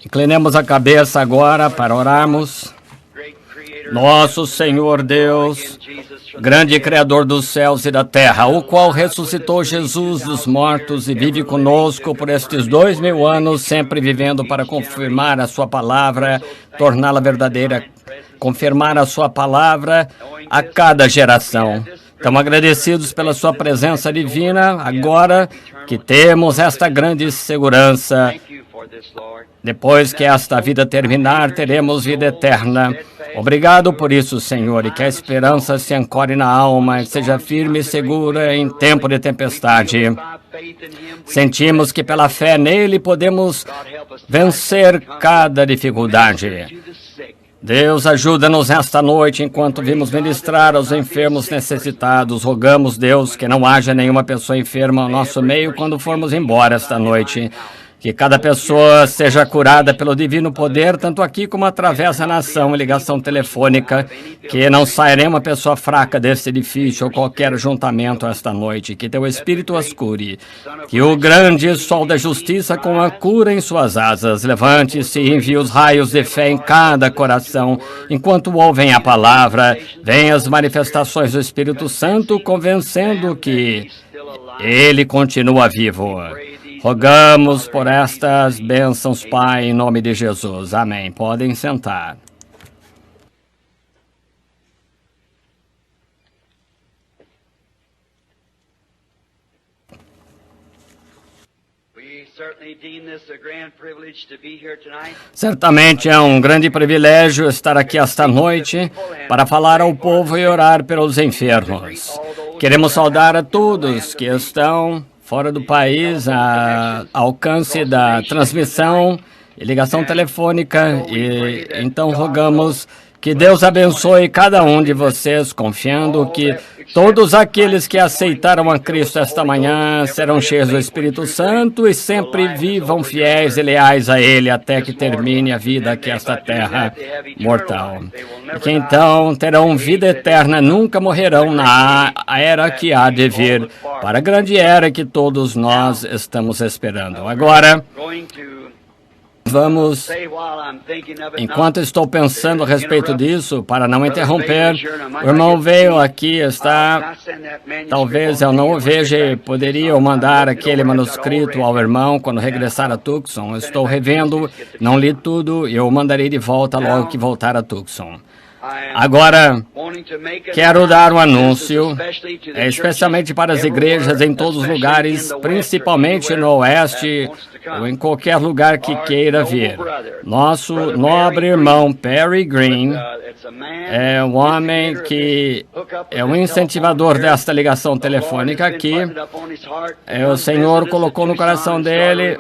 Inclinemos a cabeça agora para orarmos. Nosso Senhor Deus, grande Criador dos céus e da terra, o qual ressuscitou Jesus dos mortos e vive conosco por estes 2000 anos, sempre vivendo para confirmar a sua palavra, torná-la verdadeira, confirmar a sua palavra a cada geração. Estamos agradecidos pela sua presença divina, agora que temos esta grande segurança. Depois que esta vida terminar, teremos vida eterna. Obrigado por isso, Senhor, e que a esperança se ancore na alma e seja firme e segura em tempo de tempestade. Sentimos que pela fé nele podemos vencer cada dificuldade. Deus, ajuda-nos nesta noite enquanto vimos ministrar aos enfermos necessitados. Rogamos, Deus, que não haja nenhuma pessoa enferma ao nosso meio quando formos embora esta noite. Que cada pessoa seja curada pelo divino poder, tanto aqui como através da nação e ligação telefônica. Que não saia nenhuma pessoa fraca deste edifício ou qualquer juntamento esta noite. Que teu Espírito as cure. Que o grande sol da justiça com a cura em suas asas levante-se e envie os raios de fé em cada coração. Enquanto ouvem a palavra, venham as manifestações do Espírito Santo, convencendo que ele continua vivo. Rogamos por estas bênçãos, Pai, em nome de Jesus. Amém. Podem sentar. Certamente é um grande privilégio estar aqui esta noite para falar ao povo e orar pelos enfermos. Queremos saudar a todos que estão fora do país, a alcance da transmissão e ligação telefônica. E então rogamos que Deus abençoe cada um de vocês, confiando que todos aqueles que aceitaram a Cristo esta manhã serão cheios do Espírito Santo e sempre vivam fiéis e leais a Ele até que termine a vida aqui esta terra mortal. E que então terão vida eterna, nunca morrerão na era que há de vir, para a grande era que todos nós estamos esperando. Agora, vamos, enquanto estou pensando a respeito disso, para não interromper, o irmão veio aqui, talvez eu não o veja, poderia mandar aquele manuscrito ao irmão quando regressar a Tucson. Eu estou revendo, não li tudo, e eu mandarei de volta logo que voltar a Tucson. Agora, quero dar um anúncio, especialmente para as igrejas em todos os lugares, principalmente no Oeste, ou em qualquer lugar que queira vir. Nosso nobre irmão Perry Green é um homem que é um incentivador desta ligação telefônica aqui. O Senhor colocou no coração dele,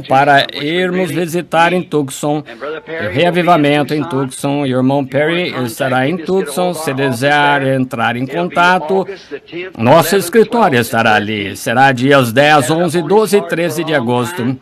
para irmos visitar em Tucson, o reavivamento em Tucson, e o irmão Perry estará em Tucson. Se desejar entrar em contato, nosso escritório estará ali. Será dias 10, 11, 12 e 13 de agosto.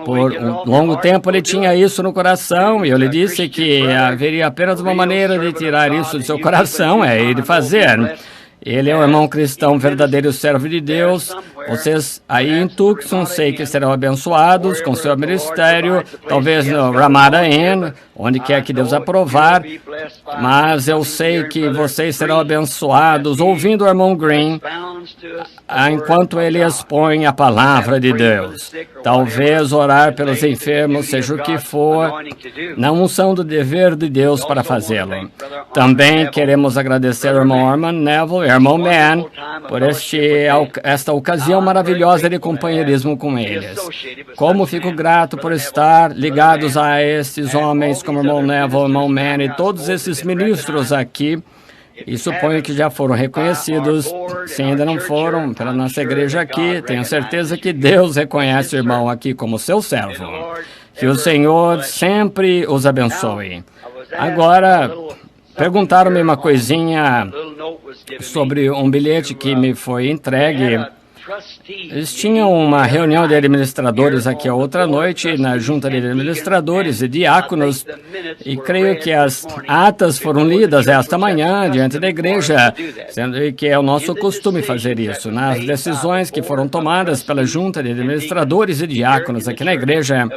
Por um longo tempo ele tinha isso no coração, e eu lhe disse que haveria apenas uma maneira de tirar isso do seu coração, é ele fazer. Ele é um irmão cristão, verdadeiro servo de Deus. Vocês aí em Tucson, sei que serão abençoados com seu ministério, talvez no Ramada Inn, onde quer que Deus aprovar, mas eu sei que vocês serão abençoados ouvindo o irmão Green enquanto ele expõe a palavra de Deus. Talvez orar pelos enfermos, seja o que for, na unção do dever de Deus para fazê-lo. Também queremos agradecer ao irmão Arman Neville e ao irmão Man por esta ocasião maravilhosa de companheirismo com eles. Como fico grato por estar ligados a esses homens como o irmão Neville, o irmão Man e todos esses ministros aqui. E suponho que já foram reconhecidos. Se ainda não foram, pela nossa igreja aqui, tenho certeza que Deus reconhece o irmão aqui como seu servo. Que o Senhor sempre os abençoe. Agora, perguntaram-me uma coisinha sobre um bilhete que me foi entregue Eles tinham uma reunião de administradores aqui a outra noite, na junta de administradores e diáconos, e creio que as atas foram lidas esta manhã diante da igreja, sendo que é o nosso costume fazer isso. Nas decisões que foram tomadas pela junta de administradores e diáconos aqui na igreja,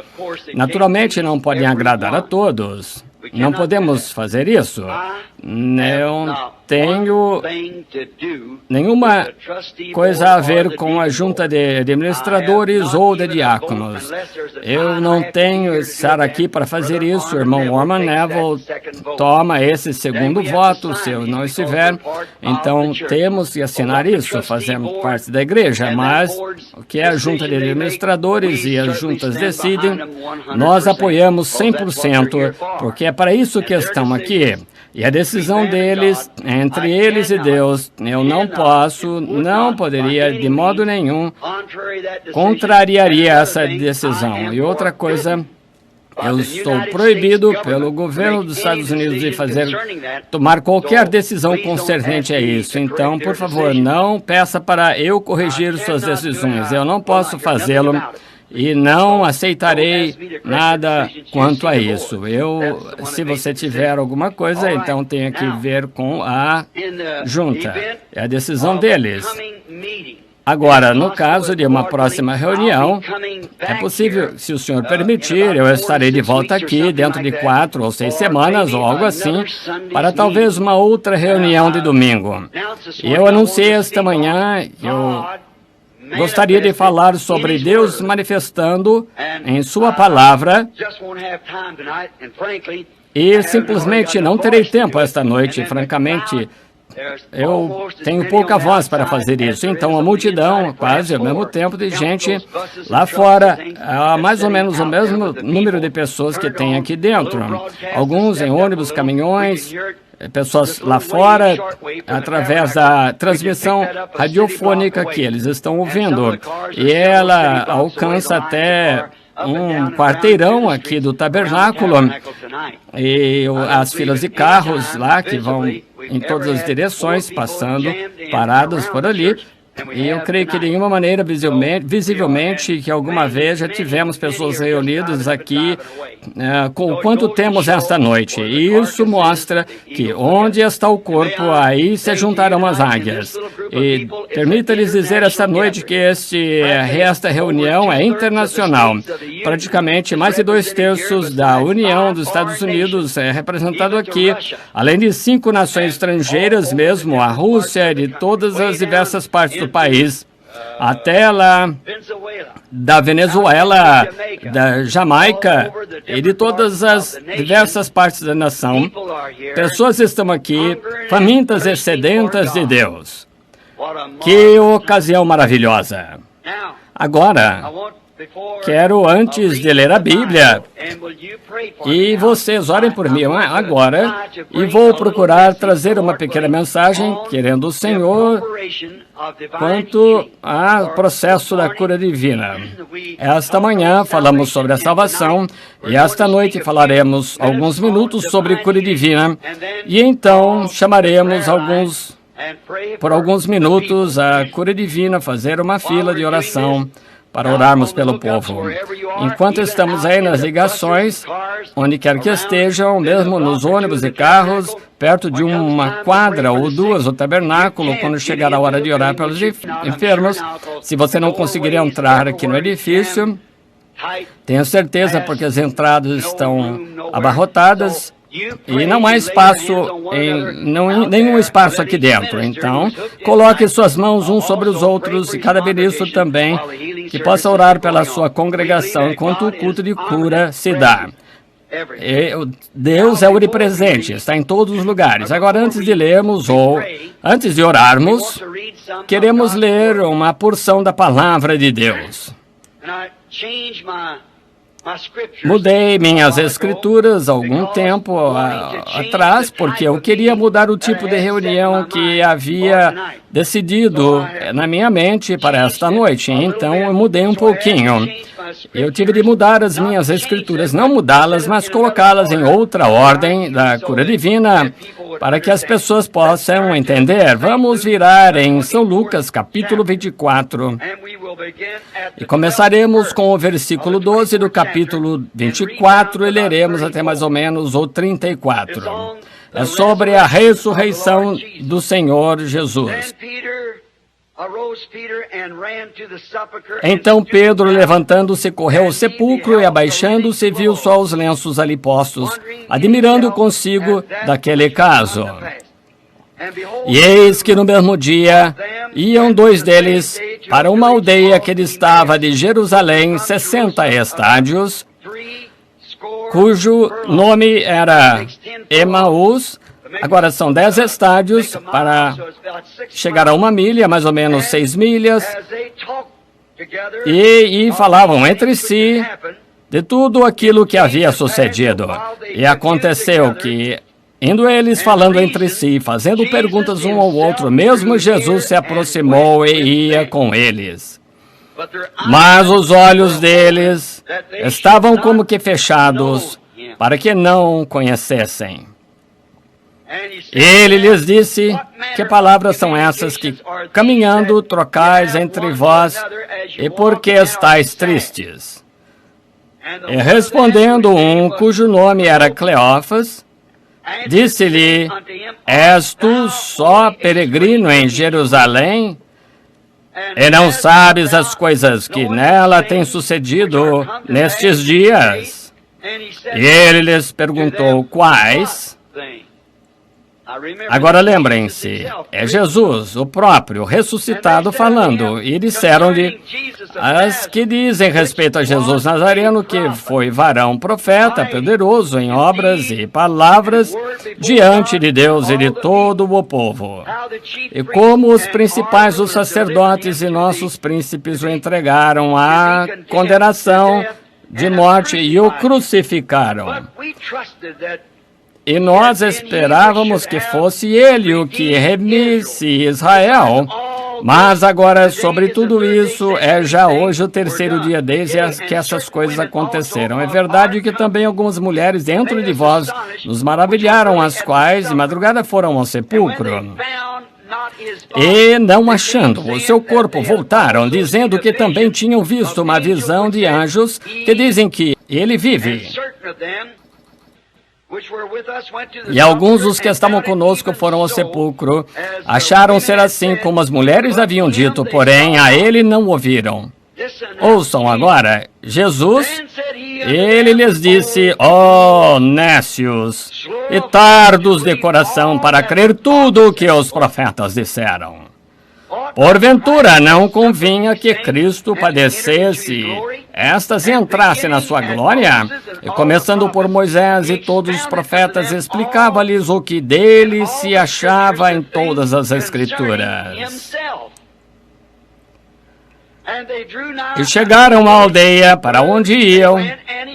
naturalmente não podem agradar a todos. Não podemos fazer isso. Não tenho nenhuma coisa a ver com a junta de administradores ou de diáconos. Eu não tenho estar aqui para fazer isso. O irmão Norman Neville toma esse segundo voto, se eu não estiver. Então, temos que assinar isso, fazemos parte da igreja. Mas o que a junta de administradores e as juntas decidem, nós apoiamos 100%, porque é para isso que estão aqui. E a decisão deles, entre eles e Deus, eu não poderia, de modo nenhum, contrariaria essa decisão. E outra coisa, eu estou proibido pelo governo dos Estados Unidos de tomar qualquer decisão concernente a isso. Então, por favor, não peça para eu corrigir suas decisões. Eu não posso fazê-lo. E não aceitarei nada quanto a isso. Se você tiver alguma coisa, então tenha que ver com a junta. É a decisão deles. Agora, no caso de uma próxima reunião, é possível, se o senhor permitir, eu estarei de volta aqui dentro de 4 ou 6 semanas ou algo assim, para talvez uma outra reunião de domingo. E eu anunciei esta manhã, gostaria de falar sobre Deus manifestando em sua palavra e simplesmente não terei tempo esta noite, francamente. Eu tenho pouca voz para fazer isso. Então, a multidão, quase ao mesmo tempo de gente lá fora, há mais ou menos o mesmo número de pessoas que tem aqui dentro. Alguns em ônibus, caminhões, pessoas lá fora, através da transmissão radiofônica que eles estão ouvindo. E ela alcança até um quarteirão aqui do tabernáculo. E as filas de carros lá que vão em todas as direções, passando, parados por ali. E eu creio que de nenhuma maneira, visivelmente, que alguma vez já tivemos pessoas reunidas aqui com quanto temos esta noite. E isso mostra que onde está o corpo, aí se juntarão as águias. E permita-lhes dizer esta noite que esta reunião é internacional. Praticamente mais de 2/3 da União dos Estados Unidos é representado aqui, além de 5 nações estrangeiras mesmo, a Rússia, de todas as diversas partes do país, até lá da Venezuela, da Jamaica e de todas as diversas partes da nação. Pessoas estão aqui famintas e sedentas de Deus. Que ocasião maravilhosa! Agora, quero, antes de ler a Bíblia, e vocês orem por mim agora, e vou procurar trazer uma pequena mensagem, querendo o Senhor, quanto ao processo da cura divina. Esta manhã falamos sobre a salvação, e esta noite falaremos alguns minutos sobre cura divina, e então chamaremos por alguns minutos a cura divina, fazer uma fila de oração, para orarmos pelo povo. Enquanto estamos aí nas ligações, onde quer que estejam, mesmo nos ônibus e carros, perto de uma quadra ou 2, o tabernáculo, quando chegar a hora de orar pelos enfermos, se você não conseguir entrar aqui no edifício, tenho certeza, porque as entradas estão abarrotadas, e não há espaço, nenhum espaço aqui dentro. Então, coloque suas mãos uns sobre os outros, e cada ministro também, que possa orar pela sua congregação enquanto o culto de cura se dá. Deus é onipresente, está em todos os lugares. Agora, antes de lermos ou antes de orarmos, queremos ler uma porção da palavra de Deus. Mudei minhas escrituras há algum tempo atrás, porque eu queria mudar o tipo de reunião que havia decidido na minha mente para esta noite. Então, eu mudei um pouquinho. Eu tive de mudar as minhas escrituras, não mudá-las, mas colocá-las em outra ordem da cura divina, para que as pessoas possam entender. Vamos virar em São Lucas, capítulo 24, e começaremos com o versículo 12 do capítulo 24 e leremos até mais ou menos o 34. É sobre a ressurreição do Senhor Jesus. Então Pedro, levantando-se, correu ao sepulcro e, abaixando-se, viu só os lenços ali postos, admirando consigo daquele caso. E eis que no mesmo dia iam dois deles para uma aldeia que distava de Jerusalém 60 estádios, cujo nome era Emaús. Agora são 10 estádios para chegar a 1 milha, mais ou menos 6 milhas, e falavam entre si de tudo aquilo que havia sucedido. E aconteceu que, indo eles falando entre si, fazendo perguntas um ao outro, mesmo Jesus se aproximou e ia com eles. Mas os olhos deles estavam como que fechados, para que não o conhecessem. Ele lhes disse: que palavras são essas que, caminhando, trocais entre vós, e por que estáis tristes? E respondendo um, cujo nome era Cleófas, disse-lhe: és tu só peregrino em Jerusalém, e não sabes as coisas que nela têm sucedido nestes dias? E ele lhes perguntou: quais? Agora lembrem-se, é Jesus, o próprio, ressuscitado, falando. E disseram-lhe as que dizem respeito a Jesus Nazareno, que foi varão profeta, poderoso em obras e palavras diante de Deus e de todo o povo. E como os principais dos sacerdotes e nossos príncipes o entregaram à condenação de morte e o crucificaram. E nós esperávamos que fosse ele o que remisse Israel. Mas agora, sobre tudo isso, é já hoje o terceiro dia desde que essas coisas aconteceram. É verdade que também algumas mulheres dentro de vós nos maravilharam, as quais de madrugada foram ao sepulcro. E, não achando o seu corpo, voltaram, dizendo que também tinham visto uma visão de anjos que dizem que ele vive. E alguns dos que estavam conosco foram ao sepulcro, acharam ser assim como as mulheres haviam dito, porém a ele não ouviram. Ouçam agora, Jesus, ele lhes disse: ó nécios e tardos de coração para crer tudo o que os profetas disseram. Porventura não convinha que Cristo padecesse, estas entrasse na sua glória? E começando por Moisés e todos os profetas, explicava-lhes o que dele se achava em todas as Escrituras. E chegaram à aldeia para onde iam,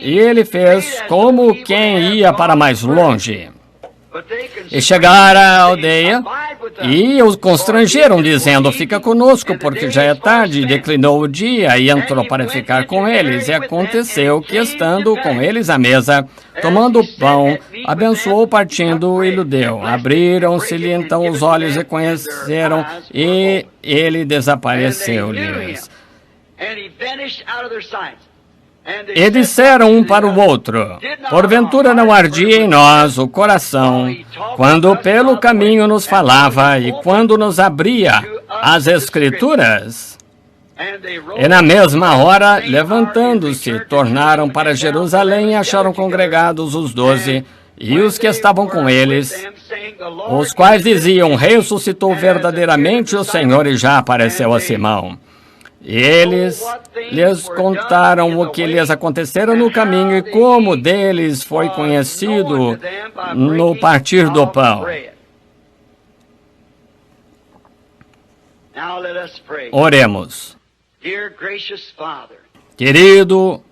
e ele fez como quem ia para mais longe. E chegaram à aldeia e os constrangeram, dizendo: fica conosco, porque já é tarde. E declinou o dia e entrou para ficar com eles. E aconteceu que, estando com eles à mesa, tomando o pão, abençoou partindo e lhe deu. Abriram-se-lhe então os olhos e conheceram, e ele desapareceu-lhes. E disseram um para o outro: porventura não ardia em nós o coração, quando pelo caminho nos falava e quando nos abria as Escrituras? E na mesma hora, levantando-se, tornaram para Jerusalém e acharam congregados os 12 e os que estavam com eles, os quais diziam: ressuscitou verdadeiramente o Senhor e já apareceu a Simão. E eles lhes contaram o que lhes acontecera no caminho e como deles foi conhecido no partir do pão. Oremos. Querido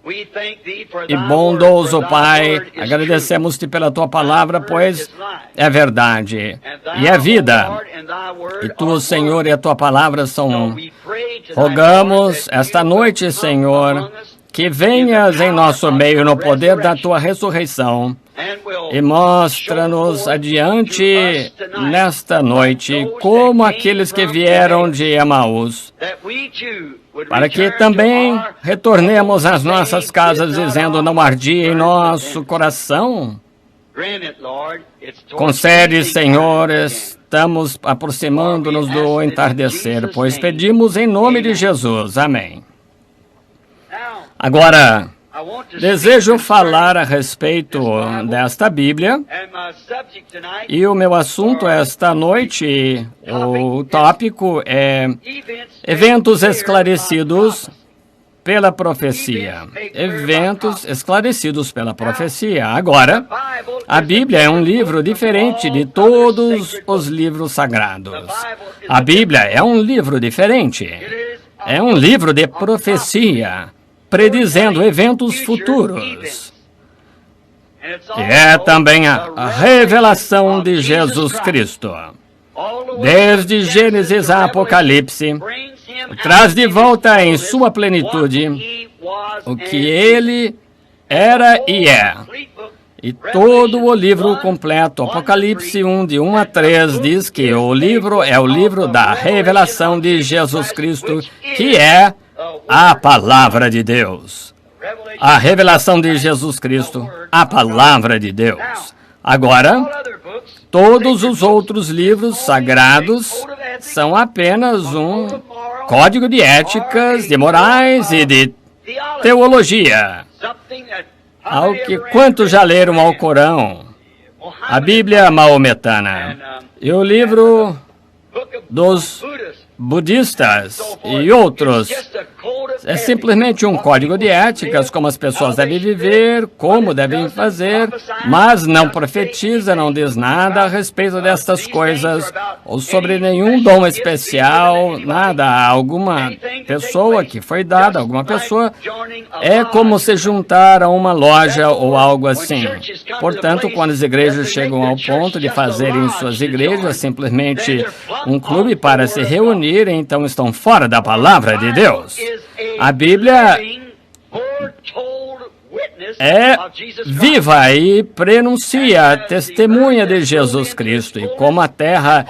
e bondoso Pai, agradecemos-te pela tua palavra, pois é verdade e é vida. E tu, Senhor, e a tua palavra são... Rogamos esta noite, Senhor, que venhas em nosso meio no poder da tua ressurreição e mostra-nos adiante nesta noite como aqueles que vieram de Emaús, para que também retornemos às nossas casas dizendo: não ardia em nosso coração? Concede, Senhor, estamos aproximando-nos do entardecer, pois pedimos em nome de Jesus. Amém. Agora, desejo falar a respeito desta Bíblia, e o meu assunto esta noite, o tópico é eventos esclarecidos pela profecia. Eventos esclarecidos pela profecia. Agora, a Bíblia é um livro diferente de todos os livros sagrados. A Bíblia é um livro diferente. É um livro de profecia, predizendo eventos futuros. E é também a revelação de Jesus Cristo. Desde Gênesis a Apocalipse, traz de volta em sua plenitude o que ele era e é. E todo o livro completo, Apocalipse 1, de 1 a 3, diz que o livro é o livro da revelação de Jesus Cristo, que é a palavra de Deus. A revelação de Jesus Cristo, a palavra de Deus. Agora, todos os outros livros sagrados são apenas um código de éticas, de morais e de teologia. Ao que quantos já leram ao Corão, a Bíblia maometana e o livro dos budistas e outros, é simplesmente um código de éticas, como as pessoas devem viver, como devem fazer, mas não profetiza, não diz nada a respeito destas coisas, ou sobre nenhum dom especial, nada a alguma pessoa que foi dada, alguma pessoa. É como se juntar a uma loja ou algo assim. Portanto, quando as igrejas chegam ao ponto de fazerem suas igrejas simplesmente um clube para se reunir, então estão fora da palavra de Deus. A Bíblia é viva e prenuncia, testemunha de Jesus Cristo. E como a terra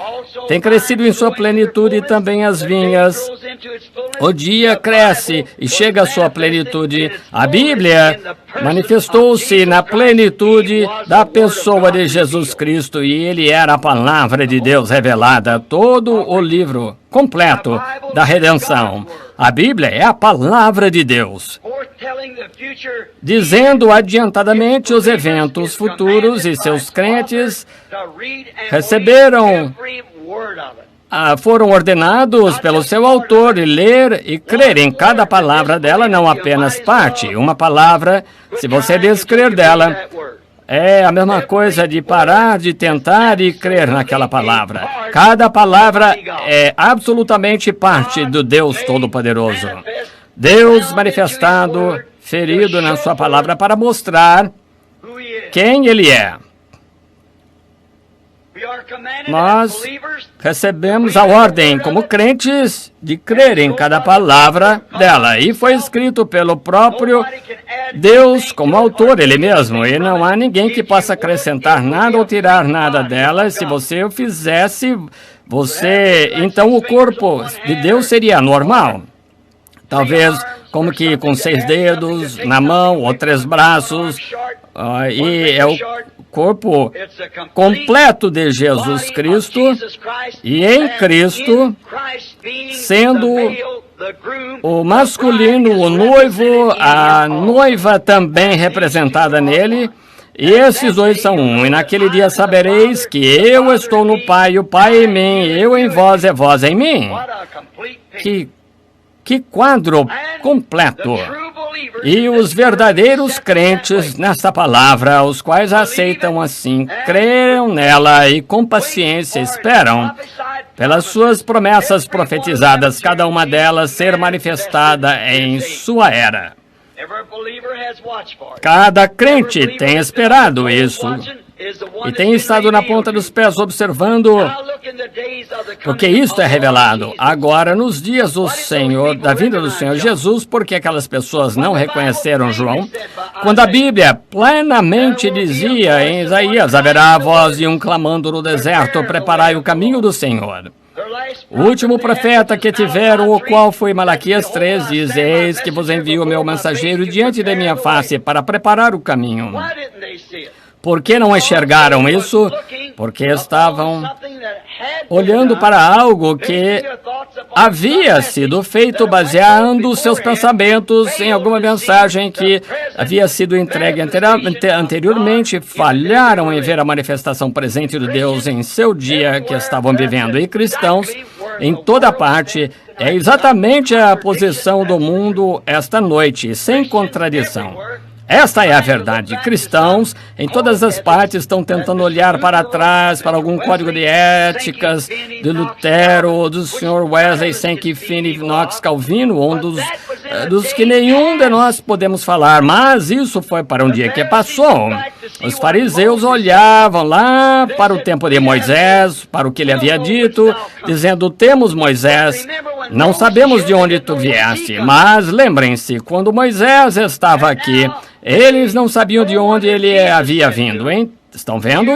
tem crescido em sua plenitude, também as vinhas, o dia cresce e chega à sua plenitude. A Bíblia manifestou-se na plenitude da pessoa de Jesus Cristo, e ele era a palavra de Deus revelada, todo o livro completo da redenção. A Bíblia é a palavra de Deus, dizendo adiantadamente os eventos futuros, e seus crentes receberam, foram ordenados pelo seu autor de ler e crer em cada palavra dela, não apenas parte. Uma palavra, se você descrer dela, é a mesma coisa de parar de tentar e crer naquela palavra. Cada palavra é absolutamente parte do Deus Todo-Poderoso. Deus manifestado, ferido na sua palavra para mostrar quem Ele é. Nós recebemos a ordem, como crentes, de crer em cada palavra dela. E foi escrito pelo próprio Deus como autor, Ele mesmo. E não há ninguém que possa acrescentar nada ou tirar nada dela. Se você o fizesse, então o corpo de Deus seria normal. Talvez como que com 6 dedos na mão ou 3 braços. E é o corpo completo de Jesus Cristo, e em Cristo, sendo o masculino, o noivo, a noiva também representada nele, e esses dois são um. E naquele dia sabereis que eu estou no Pai, o Pai em mim, eu em vós e vós em mim. Que quadro completo! E os verdadeiros crentes nesta palavra, os quais aceitam assim, creram nela e com paciência esperam pelas suas promessas profetizadas, cada uma delas ser manifestada em sua era. Cada crente tem esperado isso e tem estado na ponta dos pés observando Porque isto é revelado agora nos dias do Senhor, da vinda do Senhor Jesus, porque aquelas pessoas não reconheceram João, quando a Bíblia plenamente dizia em Isaías: haverá a voz de um clamando no deserto, preparai o caminho do Senhor. O último profeta que tiveram, o qual foi Malaquias 3, diz: eis que vos envio o meu mensageiro diante da minha face para preparar o caminho. Por que não enxergaram isso? Porque estavam olhando para algo que havia sido feito baseando seus pensamentos em alguma mensagem que havia sido entregue anteriormente. Falharam em ver a manifestação presente de Deus em seu dia que estavam vivendo. E cristãos, em toda parte, é exatamente a posição do mundo esta noite, sem contradição. Esta é a verdade. Cristãos, em todas as partes, estão tentando olhar para trás, para algum código de éticas de Lutero, do Sr. Wesley, Sankey, Finney, Knox, Calvino, um dos que nenhum de nós podemos falar. Mas isso foi para um dia que passou. Os fariseus olhavam lá para o tempo de Moisés, para o que ele havia dito, dizendo: temos Moisés, não sabemos de onde tu vieste. Mas lembrem-se, quando Moisés estava aqui, eles não sabiam de onde ele havia vindo, hein? Estão vendo?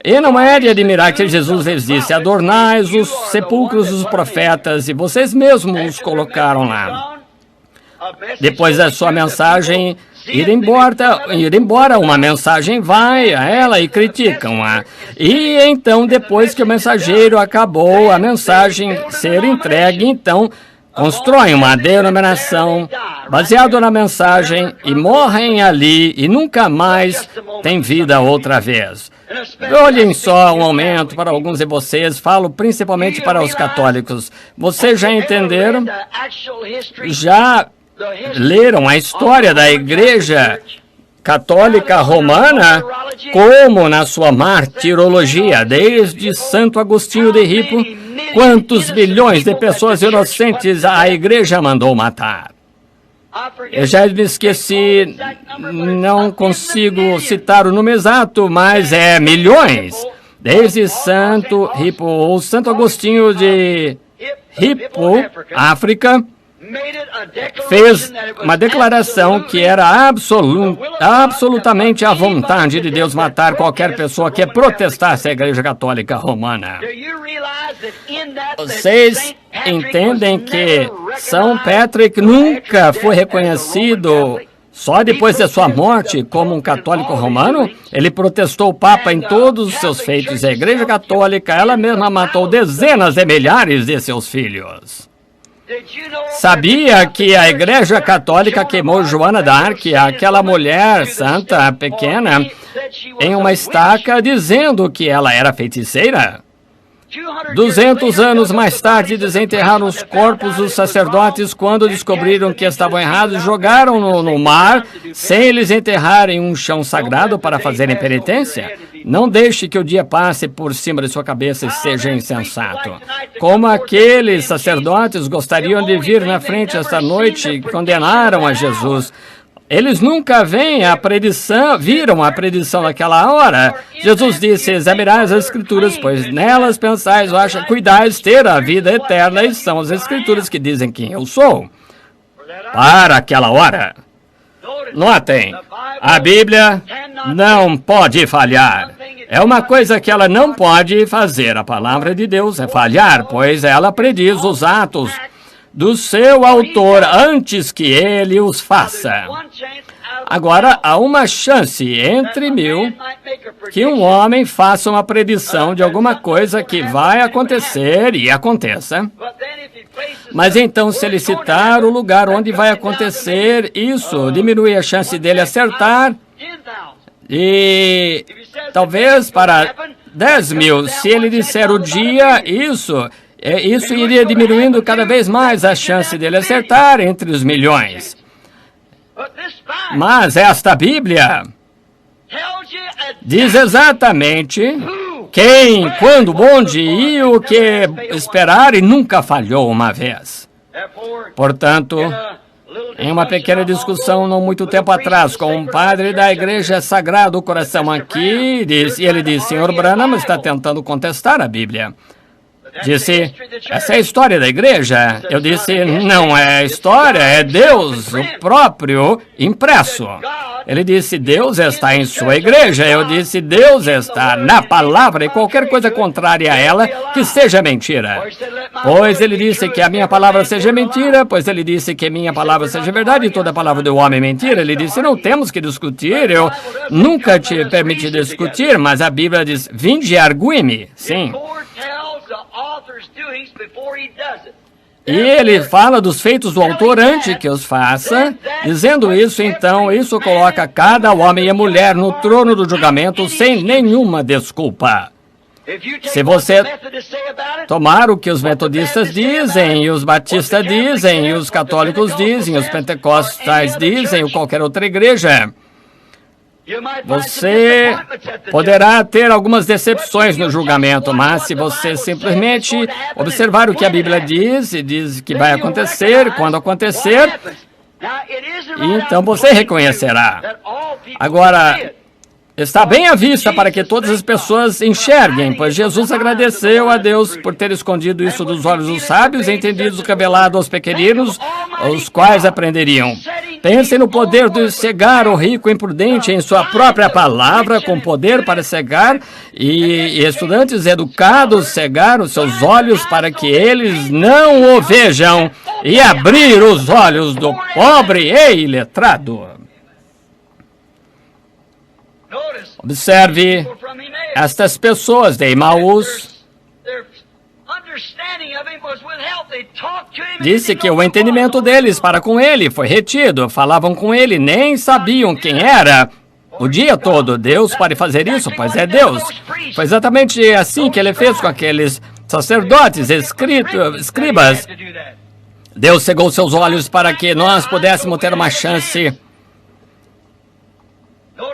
E não é de admirar que Jesus lhes disse: adornais os sepulcros dos profetas, e vocês mesmos os colocaram lá. Depois da sua mensagem ir embora, uma mensagem vai a ela e criticam-a. E então, depois que o mensageiro acabou a mensagem ser entregue, então constroem uma denominação baseada na mensagem e morrem ali e nunca mais têm vida outra vez. Olhem só um momento para alguns de vocês, falo principalmente para os católicos. Vocês já entenderam? Já leram a história da Igreja Católica Romana, como na sua martirologia, desde Santo Agostinho de Hippo, quantos bilhões de pessoas inocentes a Igreja mandou matar? Eu já me esqueci, não consigo citar o número exato, mas é milhões. Desde Santo Hippo, ou Santo Agostinho de Hippo, África, fez uma declaração que era absolutamente à vontade de Deus matar qualquer pessoa que protestasse a Igreja Católica Romana. Vocês entendem que São Patrick nunca foi reconhecido só depois de sua morte como um católico romano? Ele protestou o Papa em todos os seus feitos. A Igreja Católica, ela mesma matou dezenas de milhares de seus filhos. Sabia que a Igreja Católica queimou Joana d'Arc, aquela mulher santa pequena, em uma estaca, dizendo que ela era feiticeira? 200 anos mais tarde, desenterraram os corpos dos sacerdotes quando descobriram que estavam errados, jogaram no mar, sem eles enterrarem um chão sagrado para fazerem penitência. Não deixe que o dia passe por cima de sua cabeça e seja insensato. Como aqueles sacerdotes gostariam de vir na frente esta noite e condenaram a Jesus. Eles nunca viram a predição naquela hora. Jesus disse: examinais as Escrituras, pois nelas pensais, cuidais ter a vida eterna, e são as Escrituras que dizem quem eu sou. Para aquela hora. Notem, a Bíblia não pode falhar. É uma coisa que ela não pode fazer. A palavra de Deus é falhar, pois ela prediz os atos do seu autor antes que ele os faça. Agora, há uma chance entre 1000 que um homem faça uma predição de alguma coisa que vai acontecer e aconteça. Mas então, se ele citar o lugar onde vai acontecer, isso diminui a chance dele acertar. E talvez para 10.000, se ele disser o dia, isso iria diminuindo cada vez mais a chance dele acertar entre os milhões. Mas esta Bíblia diz exatamente quem, quando, onde e o que esperar, e nunca falhou uma vez. Portanto, em uma pequena discussão não muito tempo atrás com um padre da Igreja Sagrado Coração aqui, ele disse: Sr. Branham está tentando contestar a Bíblia. disse, essa é a história da igreja. Eu disse, não é história, é Deus, o próprio impresso. Ele disse, Deus está em sua igreja. Eu disse, Deus está na palavra e qualquer coisa contrária a ela que seja mentira. Pois ele disse que a minha palavra seja mentira, pois ele disse que minha palavra seja verdade e toda palavra do homem é mentira. Ele disse, não temos que discutir, eu nunca te permiti discutir, mas a Bíblia diz, vinde e argui-me. Sim. E ele fala dos feitos do autor antes que os faça. Dizendo isso, então, isso coloca cada homem e mulher no trono do julgamento sem nenhuma desculpa. Se você tomar o que os metodistas dizem, e os batistas dizem, e os católicos dizem, os pentecostais dizem, ou qualquer outra igreja, você poderá ter algumas decepções no julgamento, mas se você simplesmente observar o que a Bíblia diz, e diz que vai acontecer, quando acontecer, então você reconhecerá. Agora, está bem à vista para que todas as pessoas enxerguem, pois Jesus agradeceu a Deus por ter escondido isso dos olhos dos sábios e entendidos revelado aos pequeninos, os quais aprenderiam. Pensem no poder de cegar o rico imprudente em sua própria palavra, com poder para cegar, e estudantes educados cegar os seus olhos para que eles não o vejam, e abrir os olhos do pobre e iletrado. Observe estas pessoas de Emaús. Disse que o entendimento deles para com ele foi retido. Falavam com ele, nem sabiam quem era. O dia todo, Deus pode fazer isso, pois é Deus. Foi exatamente assim que ele fez com aqueles sacerdotes, escribas. Deus cegou seus olhos para que nós pudéssemos ter uma chance.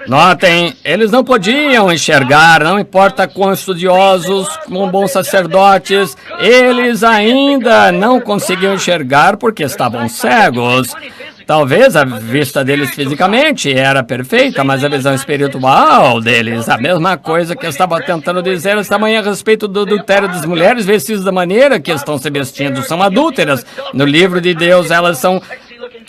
Notem, eles não podiam enxergar, não importa quão estudiosos, quão bons sacerdotes, eles ainda não conseguiam enxergar porque estavam cegos. Talvez a vista deles fisicamente era perfeita, mas a visão espiritual deles, a mesma coisa que eu estava tentando dizer esta manhã a respeito do adultério das mulheres vestidas da maneira que estão se vestindo, são adúlteras. No livro de Deus, elas são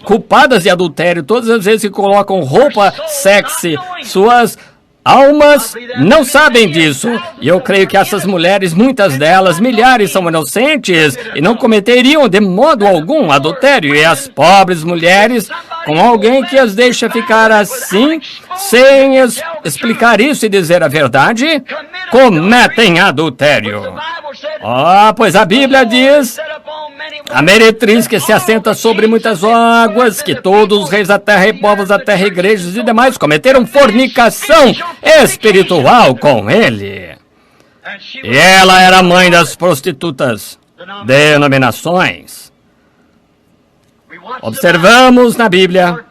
culpadas de adultério todas as vezes que colocam roupa sexy. Suas almas não sabem disso. E eu creio que essas mulheres, muitas delas, milhares, são inocentes e não cometeriam de modo algum adultério. E as pobres mulheres, com alguém que as deixa ficar assim, sem explicar isso e dizer a verdade, cometem adultério. Pois a Bíblia diz, a meretriz que se assenta sobre muitas águas, que todos os reis da terra e povos da terra, igrejas e demais cometeram fornicação espiritual com ele. E ela era mãe das prostitutas, denominações. Observamos na Bíblia,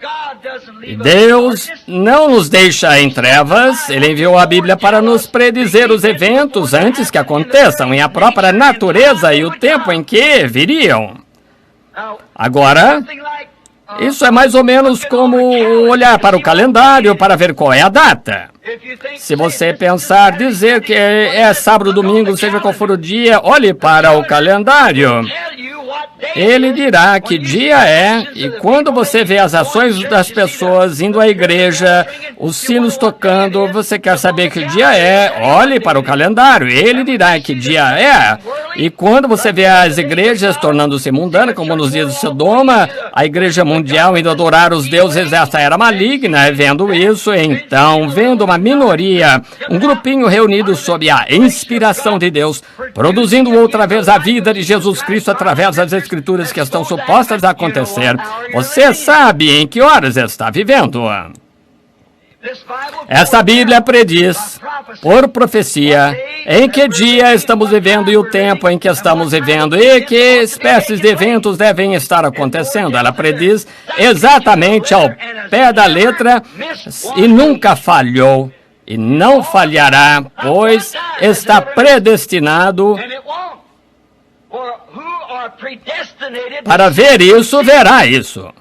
e Deus não nos deixa em trevas. Ele enviou a Bíblia para nos predizer os eventos antes que aconteçam, e a própria natureza e o tempo em que viriam. Agora, isso é mais ou menos como olhar para o calendário para ver qual é a data. Se você pensar, dizer que é sábado, domingo, seja qual for o dia, olhe para o calendário. Ele dirá que dia é, e quando você vê as ações das pessoas indo à igreja, os sinos tocando, você quer saber que dia é, olhe para o calendário. Ele dirá que dia é. E quando você vê as igrejas tornando-se mundanas, como nos dias de Sodoma, a igreja mundial indo adorar os deuses dessa era maligna, vendo isso, então, vendo uma minoria, um grupinho reunido sob a inspiração de Deus, produzindo outra vez a vida de Jesus Cristo através das Escrituras que estão supostas a acontecer, você sabe em que horas está vivendo. Essa Bíblia prediz, por profecia, em que dia estamos vivendo e o tempo em que estamos vivendo e que espécies de eventos devem estar acontecendo. Ela prediz exatamente ao pé da letra e nunca falhou e não falhará, pois está predestinado. Para ver isso, verá isso.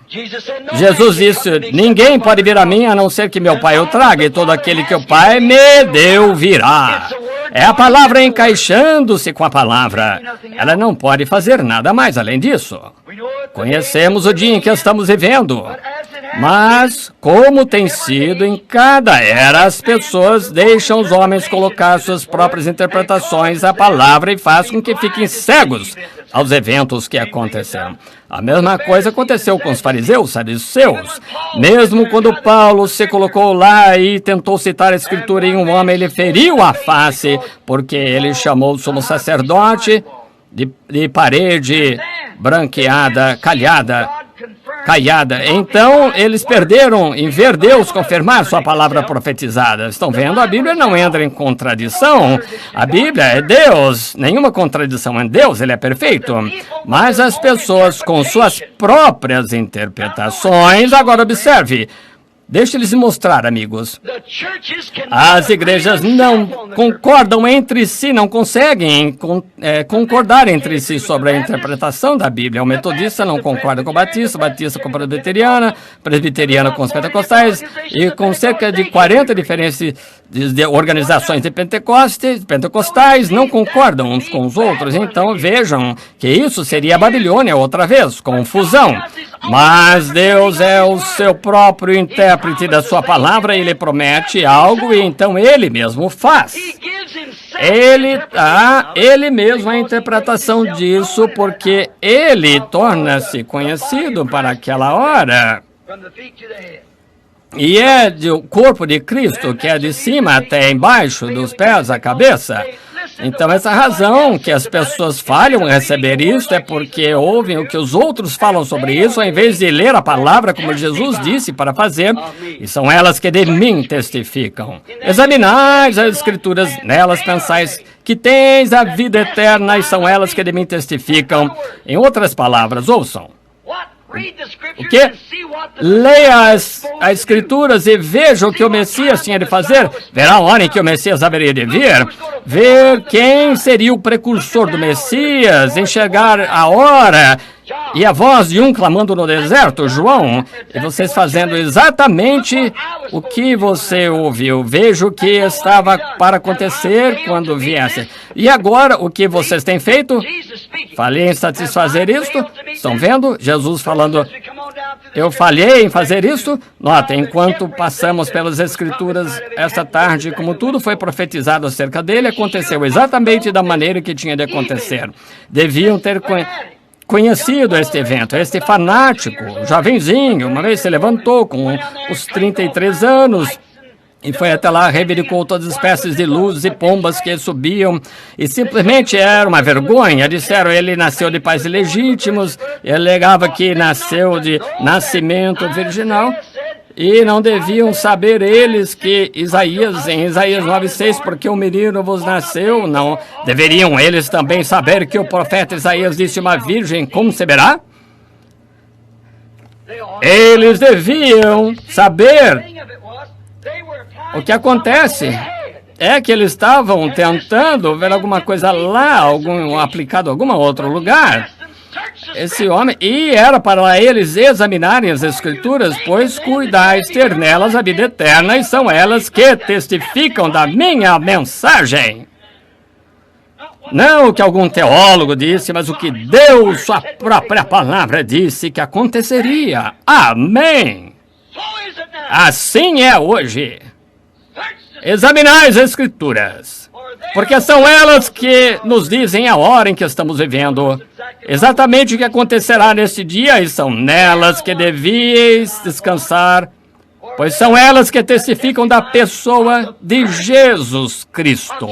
Jesus disse, ninguém pode vir a mim a não ser que meu Pai o traga, e todo aquele que o Pai me deu virá. É a palavra encaixando-se com a palavra. Ela não pode fazer nada mais além disso. Conhecemos o dia em que estamos vivendo. Mas, como tem sido em cada era, as pessoas deixam os homens colocar suas próprias interpretações à palavra e faz com que fiquem cegos aos eventos que aconteceram. A mesma coisa aconteceu com os fariseus, saduceus. Mesmo quando Paulo se colocou lá e tentou citar a Escritura em um homem, ele feriu a face, porque ele chamou o sumo sacerdote de parede branqueada, caiada. Então, eles perderam em ver Deus confirmar sua palavra profetizada. Estão vendo? A Bíblia não entra em contradição. A Bíblia é Deus. Nenhuma contradição em Deus, ele é perfeito. Mas as pessoas com suas próprias interpretações, agora observe. Deixa eles mostrar, amigos. As igrejas não concordam entre si, não conseguem concordar entre si sobre a interpretação da Bíblia. O metodista não concorda com o batista com a presbiteriana com os pentecostais, e com cerca de 40 diferentes organizações de pentecostais não concordam uns com os outros. Então vejam que isso seria a Babilônia outra vez, confusão. Mas Deus é o seu próprio intérprete da sua palavra, ele promete algo e então ele mesmo faz. Ele dá ele mesmo a interpretação disso, porque ele torna-se conhecido para aquela hora. E é do corpo de Cristo, que é de cima até embaixo, dos pés à cabeça. Então, essa razão que as pessoas falham em receber isso é porque ouvem o que os outros falam sobre isso, ao invés de ler a palavra como Jesus disse para fazer, e são elas que de mim testificam. Examinais as Escrituras, nelas pensais que tens a vida eterna, e são elas que de mim testificam. Em outras palavras, ouçam. O quê? Leia as Escrituras e veja o que o Messias tinha de fazer. Verá a hora em que o Messias haveria de vir. Ver quem seria o precursor do Messias. Enxergar a hora e a voz de um clamando no deserto, João. E vocês fazendo exatamente o que você ouviu. Veja o que estava para acontecer quando viesse. E agora, o que vocês têm feito? Falhei em satisfazer isto? Estão vendo? Jesus falando, eu falhei em fazer isto? Notem, enquanto passamos pelas Escrituras esta tarde, como tudo foi profetizado acerca dele, aconteceu exatamente da maneira que tinha de acontecer. Deviam ter conhecido este evento. Este fanático, jovenzinho, uma vez se levantou com os 33 anos, e foi até lá, reivindicou todas as espécies de luzes e pombas que subiam, e simplesmente era uma vergonha. Disseram, ele nasceu de pais ilegítimos, ele alegava que nasceu de nascimento virginal, e não deviam saber eles que em Isaías 9:6, porque o menino vos nasceu, não deveriam eles também saber que o profeta Isaías disse, uma virgem conceberá? Eles deviam saber. O que acontece é que eles estavam tentando ver alguma coisa lá, aplicado em algum outro lugar. Esse homem, e era para eles examinarem as Escrituras, pois cuidais ter nelas a vida eterna, e são elas que testificam da minha mensagem. Não o que algum teólogo disse, mas o que Deus, sua própria palavra, disse que aconteceria. Amém! Assim é hoje. Examinai as Escrituras, porque são elas que nos dizem a hora em que estamos vivendo, exatamente o que acontecerá neste dia, e são nelas que devíeis descansar, pois são elas que testificam da pessoa de Jesus Cristo.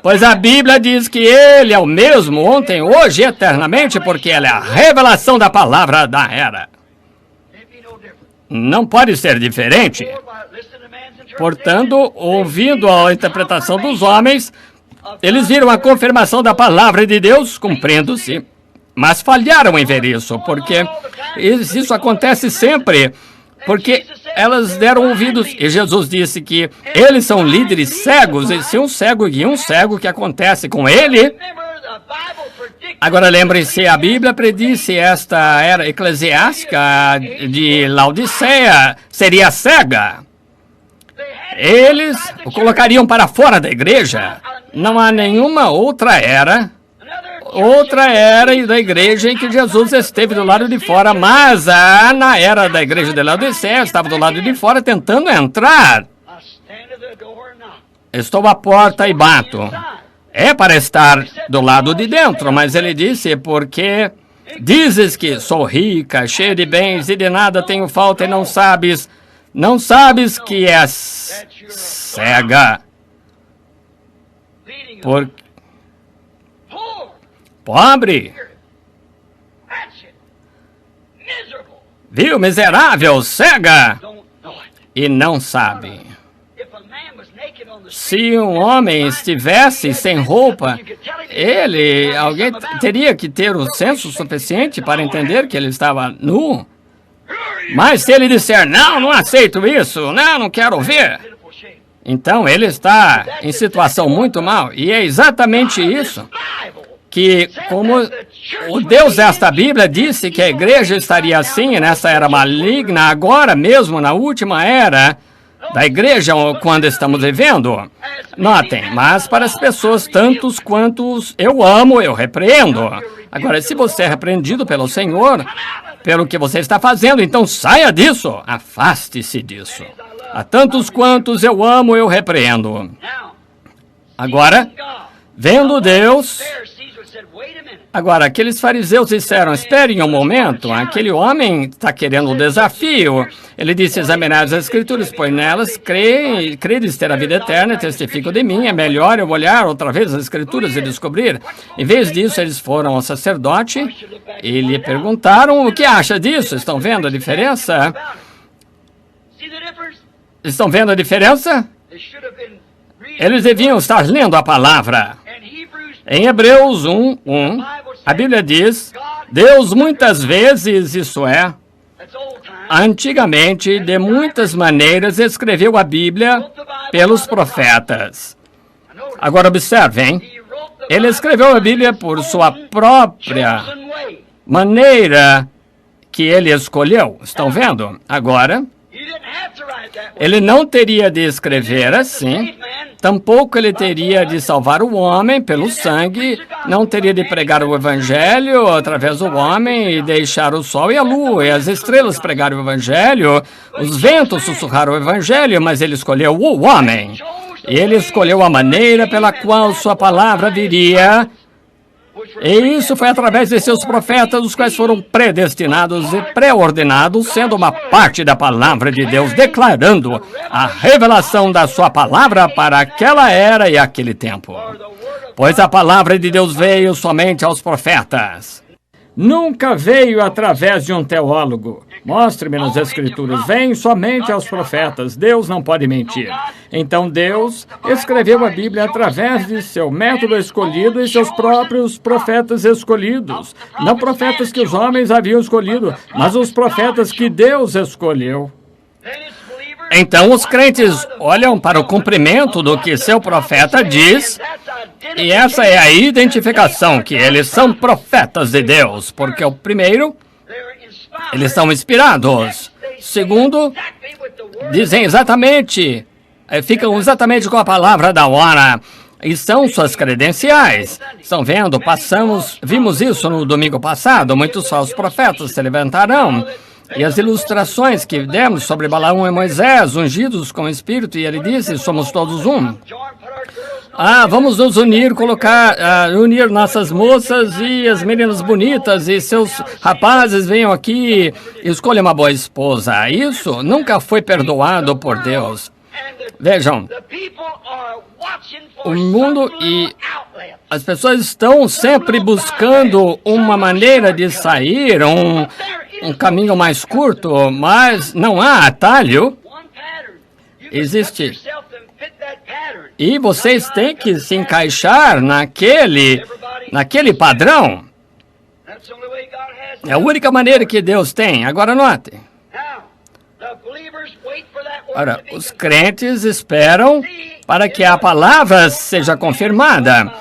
Pois a Bíblia diz que Ele é o mesmo ontem, hoje e eternamente, porque Ele é a revelação da palavra da era. Não pode ser diferente. Portanto, ouvindo a interpretação dos homens, eles viram a confirmação da palavra de Deus cumprindo-se, mas falharam em ver isso, porque isso acontece sempre, porque elas deram ouvidos, e Jesus disse que eles são líderes cegos, e se um cego guia um cego, o que acontece com ele? Agora lembre-se, a Bíblia predisse esta era eclesiástica de Laodiceia seria cega. eles o colocariam para fora da igreja. Não há nenhuma outra era da igreja em que Jesus esteve do lado de fora, mas na era da igreja de Laodiceia, estava do lado de fora tentando entrar. Estou à porta e bato. É para estar do lado de dentro, mas ele disse, porque dizes que sou rica, cheia de bens e de nada tenho falta e não sabes que és cega. Pobre, viu, miserável, cega, e não sabe. Se um homem estivesse sem roupa, alguém teria que ter o senso suficiente para entender que ele estava nu. Mas se ele disser, não aceito isso, não quero ver, então ele está em situação muito mal. E é exatamente isso que, como o Deus desta Bíblia disse que a igreja estaria assim nessa era maligna, agora mesmo na última era da igreja, quando estamos vivendo. Notem, mas para as pessoas, tantos quantos eu amo, eu repreendo. Agora, se você é repreendido pelo Senhor, pelo que você está fazendo, então saia disso, afaste-se disso. A tantos quantos eu amo, eu repreendo. Agora, vendo Deus... Agora, aqueles fariseus disseram, esperem um momento, aquele homem está querendo um desafio. Ele disse, examinar as Escrituras, pois nelas credes ter a vida eterna e testificam de mim. É melhor eu olhar outra vez as Escrituras e descobrir. Em vez disso, eles foram ao sacerdote e lhe perguntaram, o que acha disso? Estão vendo a diferença? Estão vendo a diferença? Eles deviam estar lendo a palavra. Em Hebreus 1:1, a Bíblia diz, Deus muitas vezes, isso é, antigamente, de muitas maneiras, escreveu a Bíblia pelos profetas. Agora observem, ele escreveu a Bíblia por sua própria maneira que ele escolheu. Estão vendo? Agora, ele não teria de escrever assim, tampouco ele teria de salvar o homem pelo sangue, não teria de pregar o evangelho através do homem e deixar o sol e a lua e as estrelas pregar o evangelho, os ventos sussurrar o evangelho, mas ele escolheu o homem. E ele escolheu a maneira pela qual sua palavra viria. E isso foi através de seus profetas, os quais foram predestinados e pré-ordenados, sendo uma parte da palavra de Deus, declarando a revelação da sua palavra para aquela era e aquele tempo. Pois a palavra de Deus veio somente aos profetas. Nunca veio através de um teólogo. Mostre-me nas Escrituras. Vem somente aos profetas. Deus não pode mentir. Então Deus escreveu a Bíblia através de seu método escolhido e seus próprios profetas escolhidos. Não profetas que os homens haviam escolhido, mas os profetas que Deus escolheu. Então os crentes olham para o cumprimento do que seu profeta diz, e essa é a identificação que eles são profetas de Deus, porque o primeiro, eles são inspirados. Segundo, dizem exatamente, ficam exatamente com a palavra da hora, e são suas credenciais. Estão vendo? Vimos isso no domingo passado, muitos falsos profetas se levantarão. E as ilustrações que demos sobre Balaão e Moisés, ungidos com o Espírito, e ele disse, somos todos um. Vamos nos unir, unir nossas moças e as meninas bonitas e seus rapazes venham aqui e escolham uma boa esposa. Isso nunca foi perdoado por Deus. Vejam, o mundo e as pessoas estão sempre buscando uma maneira de sair, um caminho mais curto, mas não há atalho. Existe. E vocês têm que se encaixar naquele padrão. É a única maneira que Deus tem. Agora notem. Ora, os crentes esperam para que a palavra seja confirmada.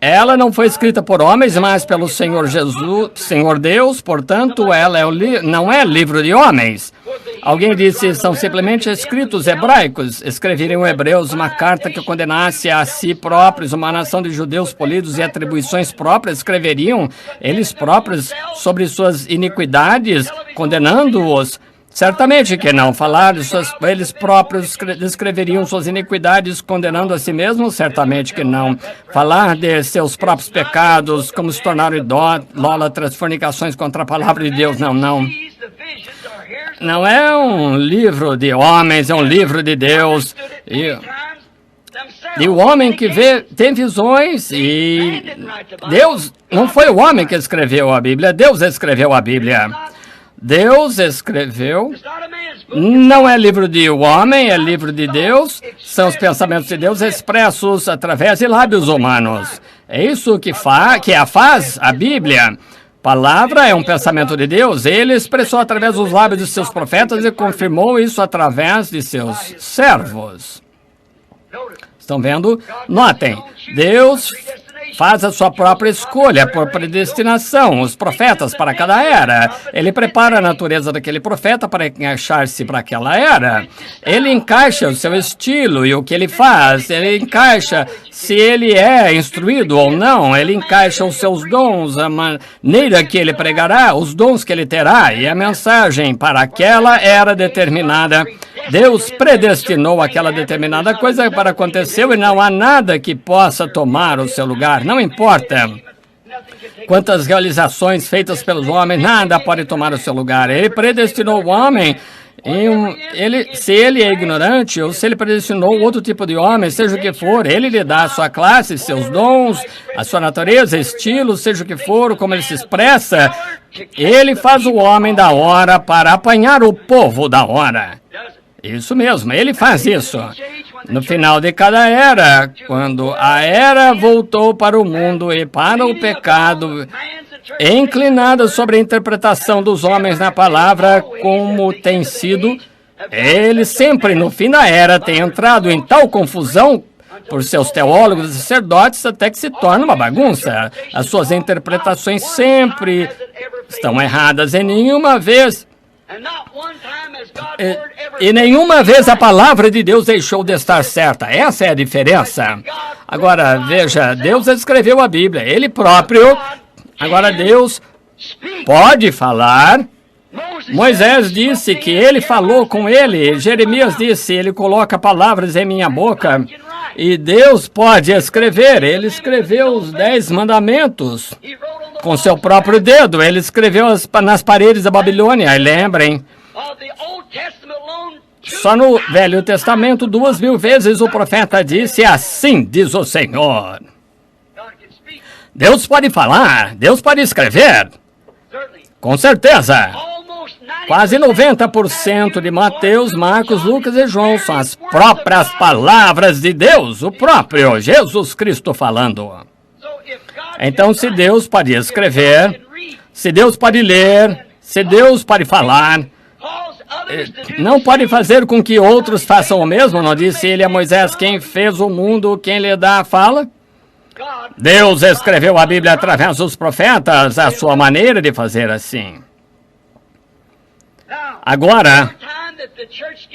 Ela não foi escrita por homens, mas pelo Senhor Jesus, Senhor Deus, portanto, ela não é livro de homens. Alguém disse, são simplesmente escritos hebraicos. Escreveriam hebreus uma carta que condenasse a si próprios, uma nação de judeus polidos e atribuições próprias. Escreveriam eles próprios sobre suas iniquidades, condenando-os. Certamente que não. Falar de eles próprios descreveriam suas iniquidades, condenando a si mesmos? Certamente que não. Falar de seus próprios pecados, como se tornaram idólatras, fornicações contra a palavra de Deus? Não, não. Não é um livro de homens, é um livro de Deus. E o homem que tem visões, e Deus, não foi o homem que escreveu a Bíblia, Deus escreveu a Bíblia. Deus escreveu, não é livro de homem, é livro de Deus, são os pensamentos de Deus expressos através de lábios humanos. É isso que faz a Bíblia. Palavra é um pensamento de Deus, ele expressou através dos lábios de seus profetas e confirmou isso através de seus servos. Estão vendo? Notem, Deus faz a sua própria escolha por predestinação, os profetas para cada era. Ele prepara a natureza daquele profeta para encaixar-se para aquela era. Ele encaixa o seu estilo e o que ele faz. Ele encaixa se ele é instruído ou não. Ele encaixa os seus dons, a maneira que ele pregará, os dons que ele terá e a mensagem para aquela era determinada. Deus predestinou aquela determinada coisa para acontecer e não há nada que possa tomar o seu lugar. Não importa quantas realizações feitas pelos homens, nada pode tomar o seu lugar. Ele predestinou o homem, se ele é ignorante ou se ele predestinou outro tipo de homem, seja o que for, ele lhe dá a sua classe, seus dons, a sua natureza, estilo, seja o que for, como ele se expressa. Ele faz o homem da hora para apanhar o povo da hora. Isso mesmo, ele faz isso. No final de cada era, quando a era voltou para o mundo e para o pecado, inclinada sobre a interpretação dos homens na palavra, como tem sido, ele sempre, no fim da era, tem entrado em tal confusão por seus teólogos e sacerdotes até que se torna uma bagunça. As suas interpretações sempre estão erradas e nenhuma vez a palavra de Deus deixou de estar certa. Essa é a diferença. Agora, veja, Deus escreveu a Bíblia, ele próprio. Agora, Deus pode falar. Moisés disse que ele falou com ele. Jeremias disse, ele coloca palavras em minha boca. E Deus pode escrever. Ele escreveu os 10 mandamentos com seu próprio dedo. Ele escreveu nas paredes da Babilônia. E lembrem, só no Velho Testamento, 2000 vezes o profeta disse, assim diz o Senhor. Deus pode falar, Deus pode escrever. Com certeza. Quase 90% de Mateus, Marcos, Lucas e João são as próprias palavras de Deus, o próprio Jesus Cristo falando. Então, se Deus pode escrever, se Deus pode ler, se Deus pode falar, não pode fazer com que outros façam o mesmo? Não disse ele a Moisés, quem fez o mundo, quem lhe dá a fala? Deus escreveu a Bíblia através dos profetas, a sua maneira de fazer assim. Agora,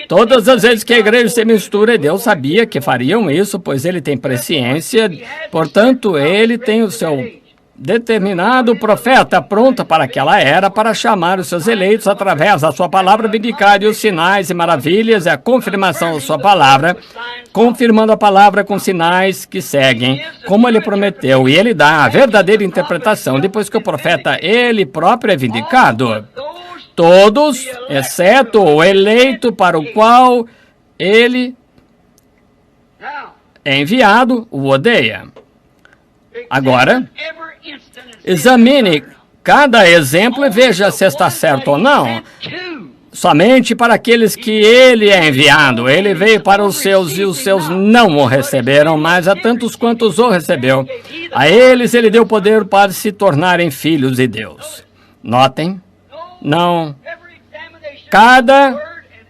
todas as vezes que a igreja se mistura, Deus sabia que fariam isso, pois ele tem presciência, portanto, ele tem o seu determinado profeta pronto para aquela era, para chamar os seus eleitos através da sua palavra, vindicar os sinais e maravilhas e a confirmação da sua palavra, confirmando a palavra com sinais que seguem, como ele prometeu, e ele dá a verdadeira interpretação depois que o profeta, ele próprio, é vindicado. Todos, exceto o eleito para o qual ele é enviado, o odeia. Agora, examine cada exemplo e veja se está certo ou não. Somente para aqueles que ele é enviado. Ele veio para os seus e os seus não o receberam, mas a tantos quantos o recebeu. A eles ele deu poder para se tornarem filhos de Deus. Notem. Não. Cada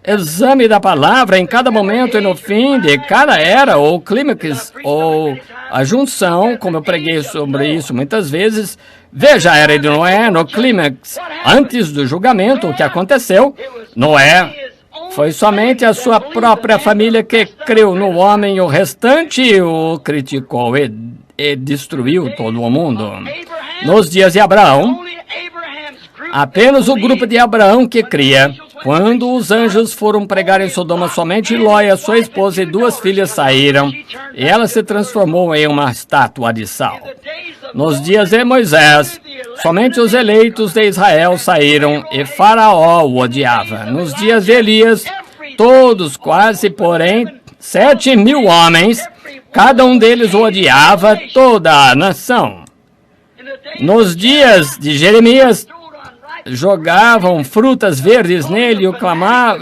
exame da palavra, em cada momento e no fim de cada era, ou clímax, ou a junção, como eu preguei sobre isso muitas vezes, veja a era de Noé no clímax, antes do julgamento, o que aconteceu. Noé Foi somente a sua própria família que creu no homem, o restante o criticou e destruiu todo o mundo. Nos dias de Abraão, apenas o grupo de Abraão que cria. Quando os anjos foram pregar em Sodoma, somente Ló e a sua esposa e 2 filhas saíram, e ela se transformou em uma estátua de sal. Nos dias de Moisés, somente os eleitos de Israel saíram, e Faraó o odiava. Nos dias de Elias, todos quase, porém, 7.000 homens, cada um deles odiava toda a nação. Nos dias de Jeremias, jogavam frutas verdes nele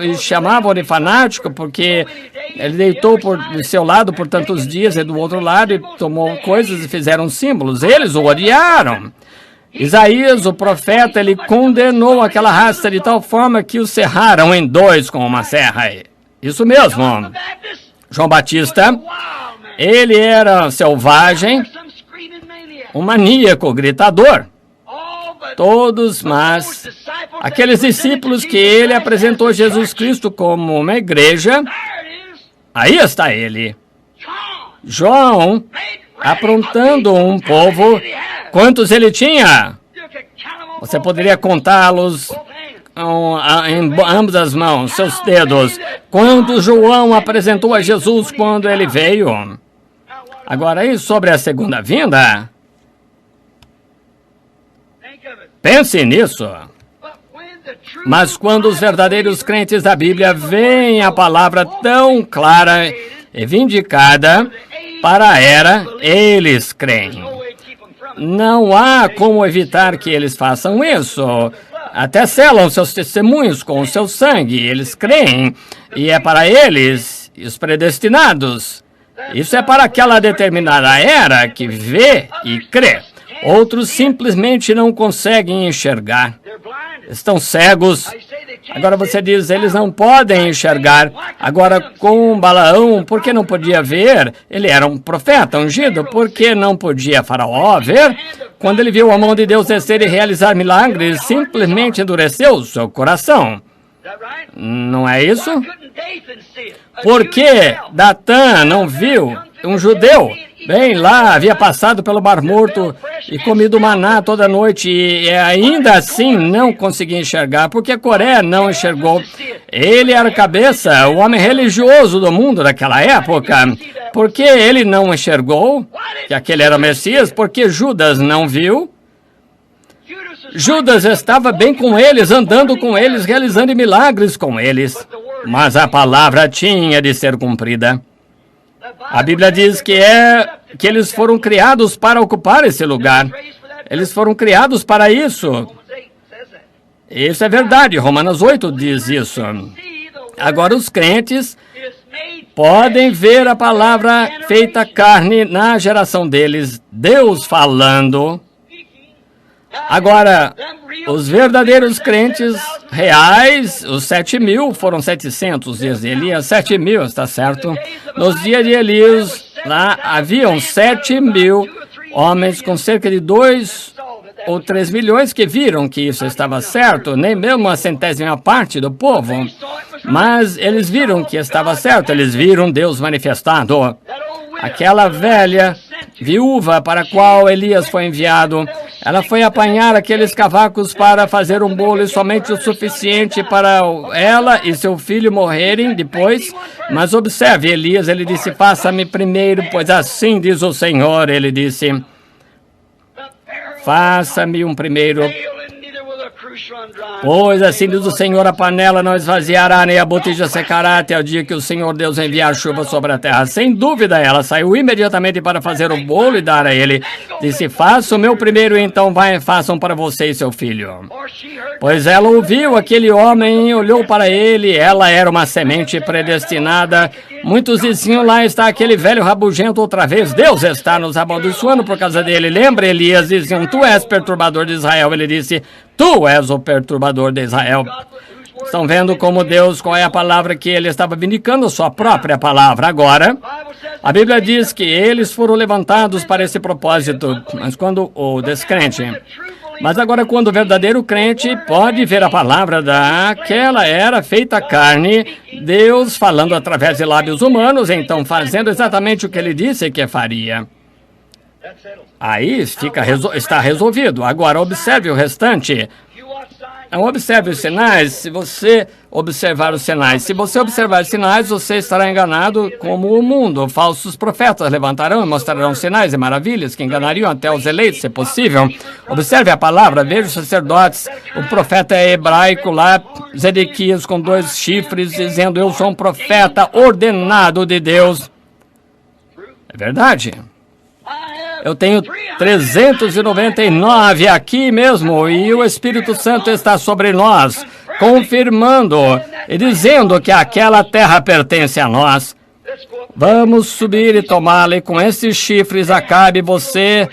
e chamavam de fanático, porque ele deitou de seu lado por tantos dias e do outro lado e tomou coisas e fizeram símbolos. Eles o odiaram. Isaías, o profeta, ele condenou aquela raça de tal forma que o serraram em 2 com uma serra. Isso mesmo. João Batista, ele era selvagem, um maníaco, gritador. Todos, mas aqueles discípulos que ele apresentou Jesus Cristo como uma igreja, aí está ele. João, aprontando um povo, quantos ele tinha? Você poderia contá-los em ambas as mãos, seus dedos. Quantos João apresentou a Jesus quando ele veio? Agora, e sobre a segunda vinda? Pense nisso. Mas quando os verdadeiros crentes da Bíblia veem a palavra tão clara e vindicada para a era, eles creem. Não há como evitar que eles façam isso. Até selam seus testemunhos com o seu sangue. Eles creem. E é para eles, os predestinados. Isso é para aquela determinada era que vê e crê. Outros simplesmente não conseguem enxergar. Estão cegos. Agora você diz, eles não podem enxergar. Agora com Balaão, por que não podia ver? Ele era um profeta ungido. Por que não podia Faraó ver? Quando ele viu a mão de Deus descer e realizar milagres, simplesmente endureceu o seu coração. Não é isso? Por que Datã não viu um judeu? Bem, lá havia passado pelo Mar Morto e comido maná toda noite e ainda assim não conseguia enxergar. Porque Coré não enxergou. Ele era a cabeça, o homem religioso do mundo daquela época. Por que ele não enxergou que aquele era o Messias? Porque Judas não viu. Judas estava bem com eles, andando com eles, realizando milagres com eles. Mas a palavra tinha de ser cumprida. A Bíblia diz que eles foram criados para ocupar esse lugar. Eles foram criados para isso. Isso é verdade. Romanos 8 diz isso. Agora os crentes podem ver a palavra feita carne na geração deles. Deus falando. Agora, os verdadeiros crentes reais, os 7.000, foram 700 dias de Elias, 7.000, está certo? Nos dias de Elias, lá haviam 7.000 homens com cerca de 2 ou 3 milhões que viram que isso estava certo, nem mesmo a 100ª parte do povo. Mas eles viram que estava certo, eles viram Deus manifestado. Aquela velha viúva para a qual Elias foi enviado, ela foi apanhar aqueles cavacos para fazer um bolo e somente o suficiente para ela e seu filho morrerem depois. Mas observe, Elias, ele disse, faça-me primeiro, pois assim diz o Senhor. Ele disse, faça-me um primeiro, pois assim diz o Senhor, a panela não esvaziará, nem a botija secará até o dia que o Senhor Deus enviar chuva sobre a terra. Sem dúvida, ela saiu imediatamente para fazer o bolo e dar a ele. Disse, faça o meu primeiro, então vai, façam para você e seu filho. Pois ela ouviu aquele homem e olhou para ele, ela era uma semente predestinada. Muitos diziam, lá está aquele velho rabugento outra vez, Deus está nos amaldiçoando por causa dele. Lembra, Elias, diziam, tu és perturbador de Israel. Ele disse, tu és o perturbador de Israel. Estão vendo como Deus, qual é a palavra que ele estava vindicando? Sua própria palavra. Agora, a Bíblia diz que eles foram levantados para esse propósito, mas quando o descrente... Mas agora, quando o verdadeiro crente pode ver a palavra daquela era feita carne Deus falando através de lábios humanos, então fazendo exatamente o que ele disse que faria. Aí está resolvido. Agora, observe o restante. Observe os sinais. Se você observar os sinais, os sinais, você estará enganado como o mundo. Falsos profetas levantarão e mostrarão sinais e maravilhas que enganariam até os eleitos, se possível. Observe a palavra, veja os sacerdotes, o profeta hebraico lá, Zedequias com 2 chifres, dizendo: eu sou um profeta ordenado de Deus. É verdade. Eu tenho 399 aqui mesmo, e o Espírito Santo está sobre nós, confirmando e dizendo que aquela terra pertence a nós. Vamos subir e tomá-la, e com esses chifres acabe você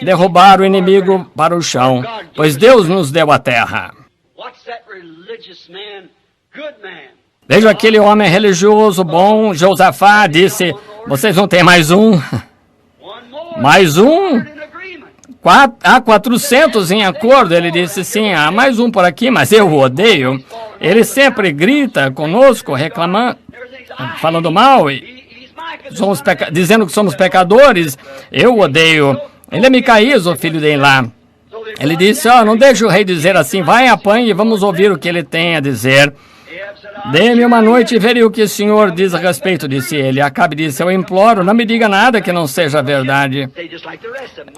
derrubar o inimigo para o chão, pois Deus nos deu a terra. Veja aquele homem religioso bom, Josafá, disse: vocês não têm mais um? Mais um? Há 400 em acordo. Ele disse: sim, há mais um por aqui, mas eu o odeio. Ele sempre grita conosco, reclamando, falando mal, dizendo que somos pecadores. Eu o odeio. Ele é Micaías, o filho de Elá. Ele disse: não deixe o rei dizer assim, vai, apanhe e vamos ouvir o que ele tem a dizer. Dê-me uma noite e verei o que o Senhor diz a respeito, disse ele. Acabe disse: eu imploro, não me diga nada que não seja verdade.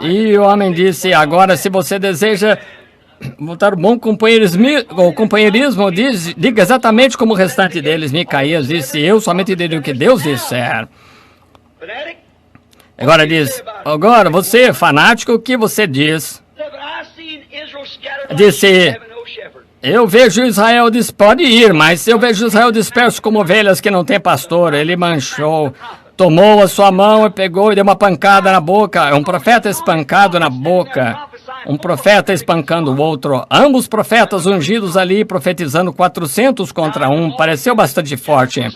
E o homem disse: agora, se você deseja voltar o bom companheirismo, diga exatamente como o restante deles. Micaías disse: eu somente direi o que Deus disser. Agora diz: agora, você, fanático, o que você diz? Disse: eu vejo Israel pode ir, mas eu vejo Israel disperso como ovelhas que não tem pastor. Ele manchou, tomou a sua mão e pegou e deu uma pancada na boca. Um profeta espancado na boca, um profeta espancando o outro. Ambos profetas ungidos ali, profetizando 400 contra 1. Pareceu bastante forte.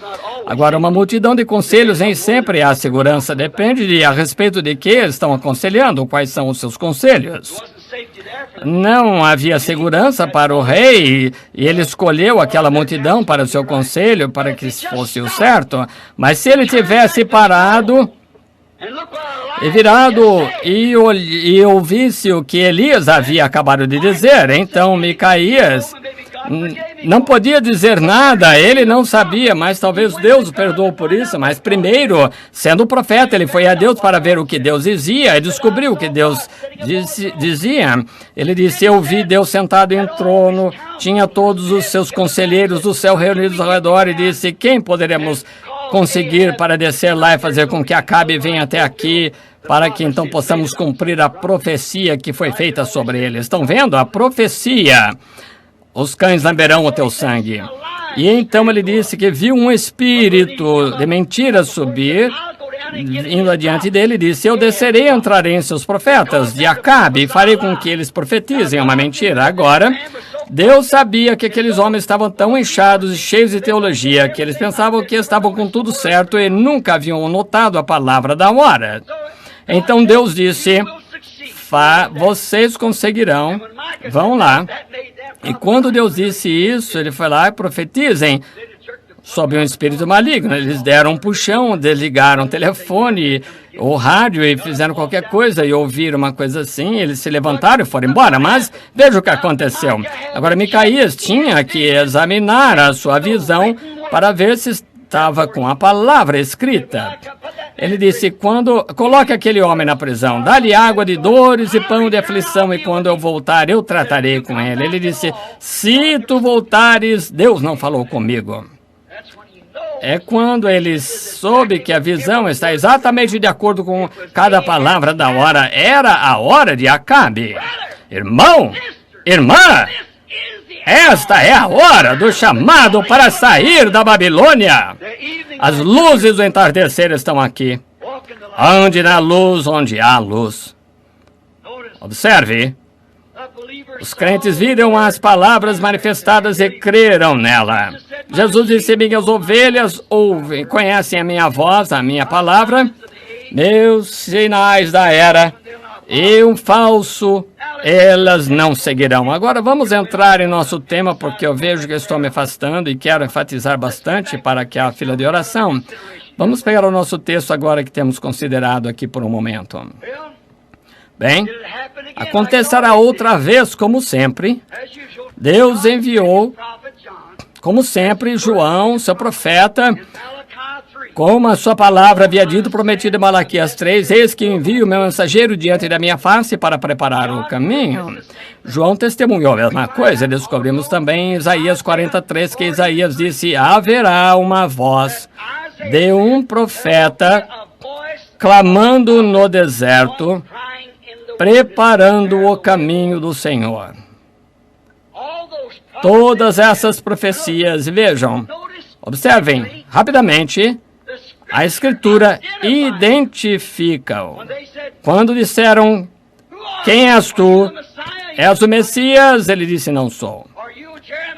Agora, uma multidão de conselhos nem sempre há segurança. Depende de a respeito de que eles estão aconselhando, quais são os seus conselhos. Não havia segurança para o rei, e ele escolheu aquela multidão para o seu conselho, para que fosse o certo. Mas se ele tivesse parado e virado e ouvisse o que Elias havia acabado de dizer, então Micaías não podia dizer nada, ele não sabia, mas talvez Deus o perdoou por isso. Mas primeiro, sendo profeta, ele foi a Deus para ver o que Deus dizia e descobriu o que Deus dizia. Ele disse: eu vi Deus sentado em trono, tinha todos os seus conselheiros do céu reunidos ao redor, e disse: quem poderemos conseguir para descer lá e fazer com que Acabe venha até aqui, para que então possamos cumprir a profecia que foi feita sobre ele. Estão vendo? A profecia. Os cães lamberão o teu sangue. E então ele disse que viu um espírito de mentira subir, indo adiante dele, disse: eu descerei e entrarei em seus profetas de Acabe e farei com que eles profetizem uma mentira. Agora, Deus sabia que aqueles homens estavam tão inchados e cheios de teologia que eles pensavam que estavam com tudo certo e nunca haviam notado a palavra da hora. Então Deus disse: vocês conseguirão, vão lá. E quando Deus disse isso, ele foi lá e profetizem sobre um espírito maligno. Eles deram um puxão, desligaram o telefone, o rádio e fizeram qualquer coisa e ouviram uma coisa assim. Eles se levantaram e foram embora. Mas veja o que aconteceu. Agora, Micaías tinha que examinar a sua visão para ver se estava com a palavra escrita. Ele disse: coloque aquele homem na prisão, dá-lhe água de dores e pão de aflição, e quando eu voltar, eu tratarei com ele. Ele disse: se tu voltares, Deus não falou comigo. É quando ele soube que a visão está exatamente de acordo com cada palavra da hora. Era a hora de Acabe. Irmão, irmã, esta é a hora do chamado para sair da Babilônia. As luzes do entardecer estão aqui. Ande na luz onde há luz. Observe. Os crentes viram as palavras manifestadas e creram nela. Jesus disse: minhas ovelhas ouvem, conhecem a minha voz, a minha palavra. Meus sinais da era. e um falso elas não seguirão. Agora vamos entrar em nosso tema, porque eu vejo que estou me afastando e quero enfatizar bastante para que a fila de oração. Vamos pegar o nosso texto agora que temos considerado aqui por um momento. Bem, acontecerá outra vez, como sempre. Deus enviou, como sempre, João, seu profeta, como a sua palavra havia dito, prometido em Malaquias 3, eis que envio o meu mensageiro diante da minha face para preparar o caminho. João testemunhou a mesma coisa. Descobrimos também em Isaías 43 que Isaías disse, haverá uma voz de um profeta clamando no deserto, preparando o caminho do Senhor. Todas essas profecias, vejam, observem rapidamente, a Escritura identifica. Quando disseram, quem és tu? És o Messias? Ele disse, não sou.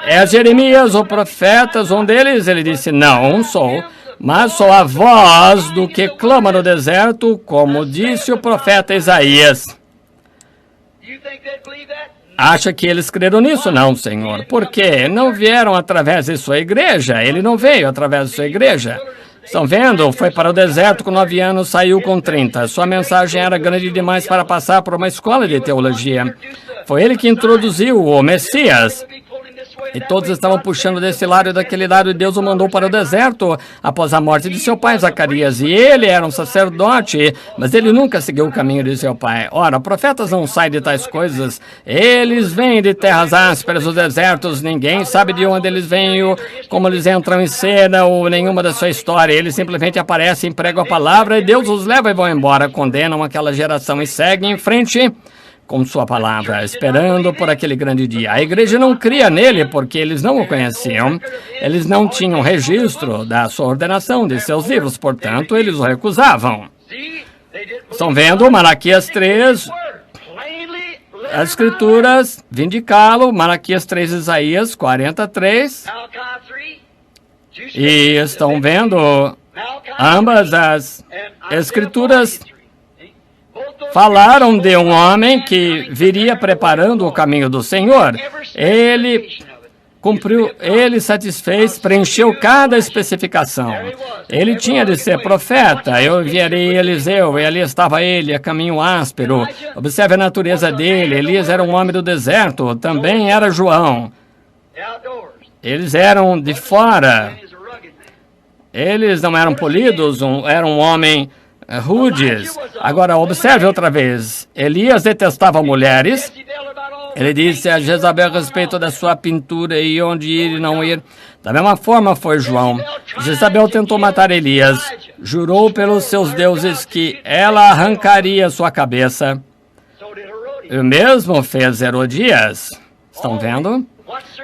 És Jeremias, o profeta? Um deles? Ele disse, não sou. Mas sou a voz do que clama no deserto, como disse o profeta Isaías. Acha que eles creram nisso? Não, Senhor. Por quê? Não vieram através de sua igreja. Ele não veio através de sua igreja. Estão vendo? Foi para o deserto com 9 anos, saiu com 30. Sua mensagem era grande demais para passar por uma escola de teologia. Foi ele que introduziu o Messias. E todos estavam puxando desse lado e daquele lado, e Deus o mandou para o deserto após a morte de seu pai, Zacarias. E ele era um sacerdote, mas ele nunca seguiu o caminho de seu pai. Ora, profetas não saem de tais coisas. Eles vêm de terras ásperas, os desertos, ninguém sabe de onde eles vêm, como eles entram em cena, ou nenhuma da sua história. Eles simplesmente aparecem, pregam a palavra, e Deus os leva e vão embora. Condenam aquela geração e seguem em frente com sua palavra, esperando por aquele grande dia. A igreja não cria nele porque eles não o conheciam. Eles não tinham registro da sua ordenação de seus livros, portanto, eles o recusavam. Estão vendo? Malaquias 3, as Escrituras vindicá-lo, Malaquias 3, Isaías 43. E estão vendo ambas as Escrituras falaram de um homem que viria preparando o caminho do Senhor. Ele cumpriu, ele satisfez, preencheu cada especificação. Ele tinha de ser profeta. Eu enviarei Eliseu, e ali estava ele, a caminho áspero. Observe a natureza dele. Elias era um homem do deserto, também era João. Eles eram de fora. Eles não eram polidos, era um homem rudes. Agora, observe outra vez. Elias detestava mulheres. Ele disse a Jezabel a respeito da sua pintura e onde ir e não ir. Da mesma forma foi João. Jezabel tentou matar Elias. Jurou pelos seus deuses que ela arrancaria sua cabeça. O mesmo fez Herodias. Estão vendo?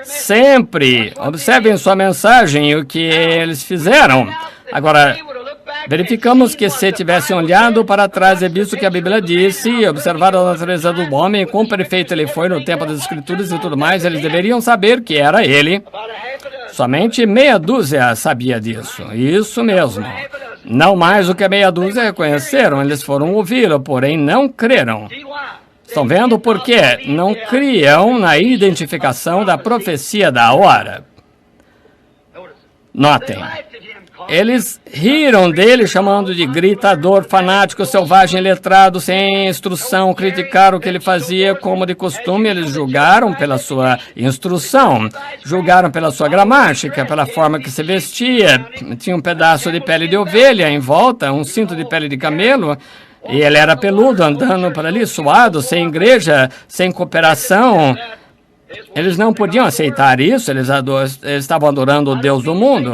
Sempre. Observem sua mensagem e o que eles fizeram. Agora, verificamos que se tivessem olhado para trás e visto que a Bíblia disse, e observado a natureza do homem, quão perfeito ele foi no tempo das Escrituras e tudo mais, eles deveriam saber que era ele. Somente meia dúzia sabia disso. Isso mesmo. Não mais do que meia dúzia reconheceram, eles foram ouvi-lo, porém não creram. Estão vendo por quê? Não criam na identificação da profecia da hora. Notem. Eles riram dele, chamando de gritador, fanático, selvagem, letrado, sem instrução, criticaram o que ele fazia como de costume. Eles julgaram pela sua instrução, julgaram pela sua gramática, pela forma que se vestia. Tinha um pedaço de pele de ovelha em volta, um cinto de pele de camelo, e ele era peludo, andando por ali, suado, sem igreja, sem cooperação. Eles não podiam aceitar isso, eles estavam adorando o Deus do mundo.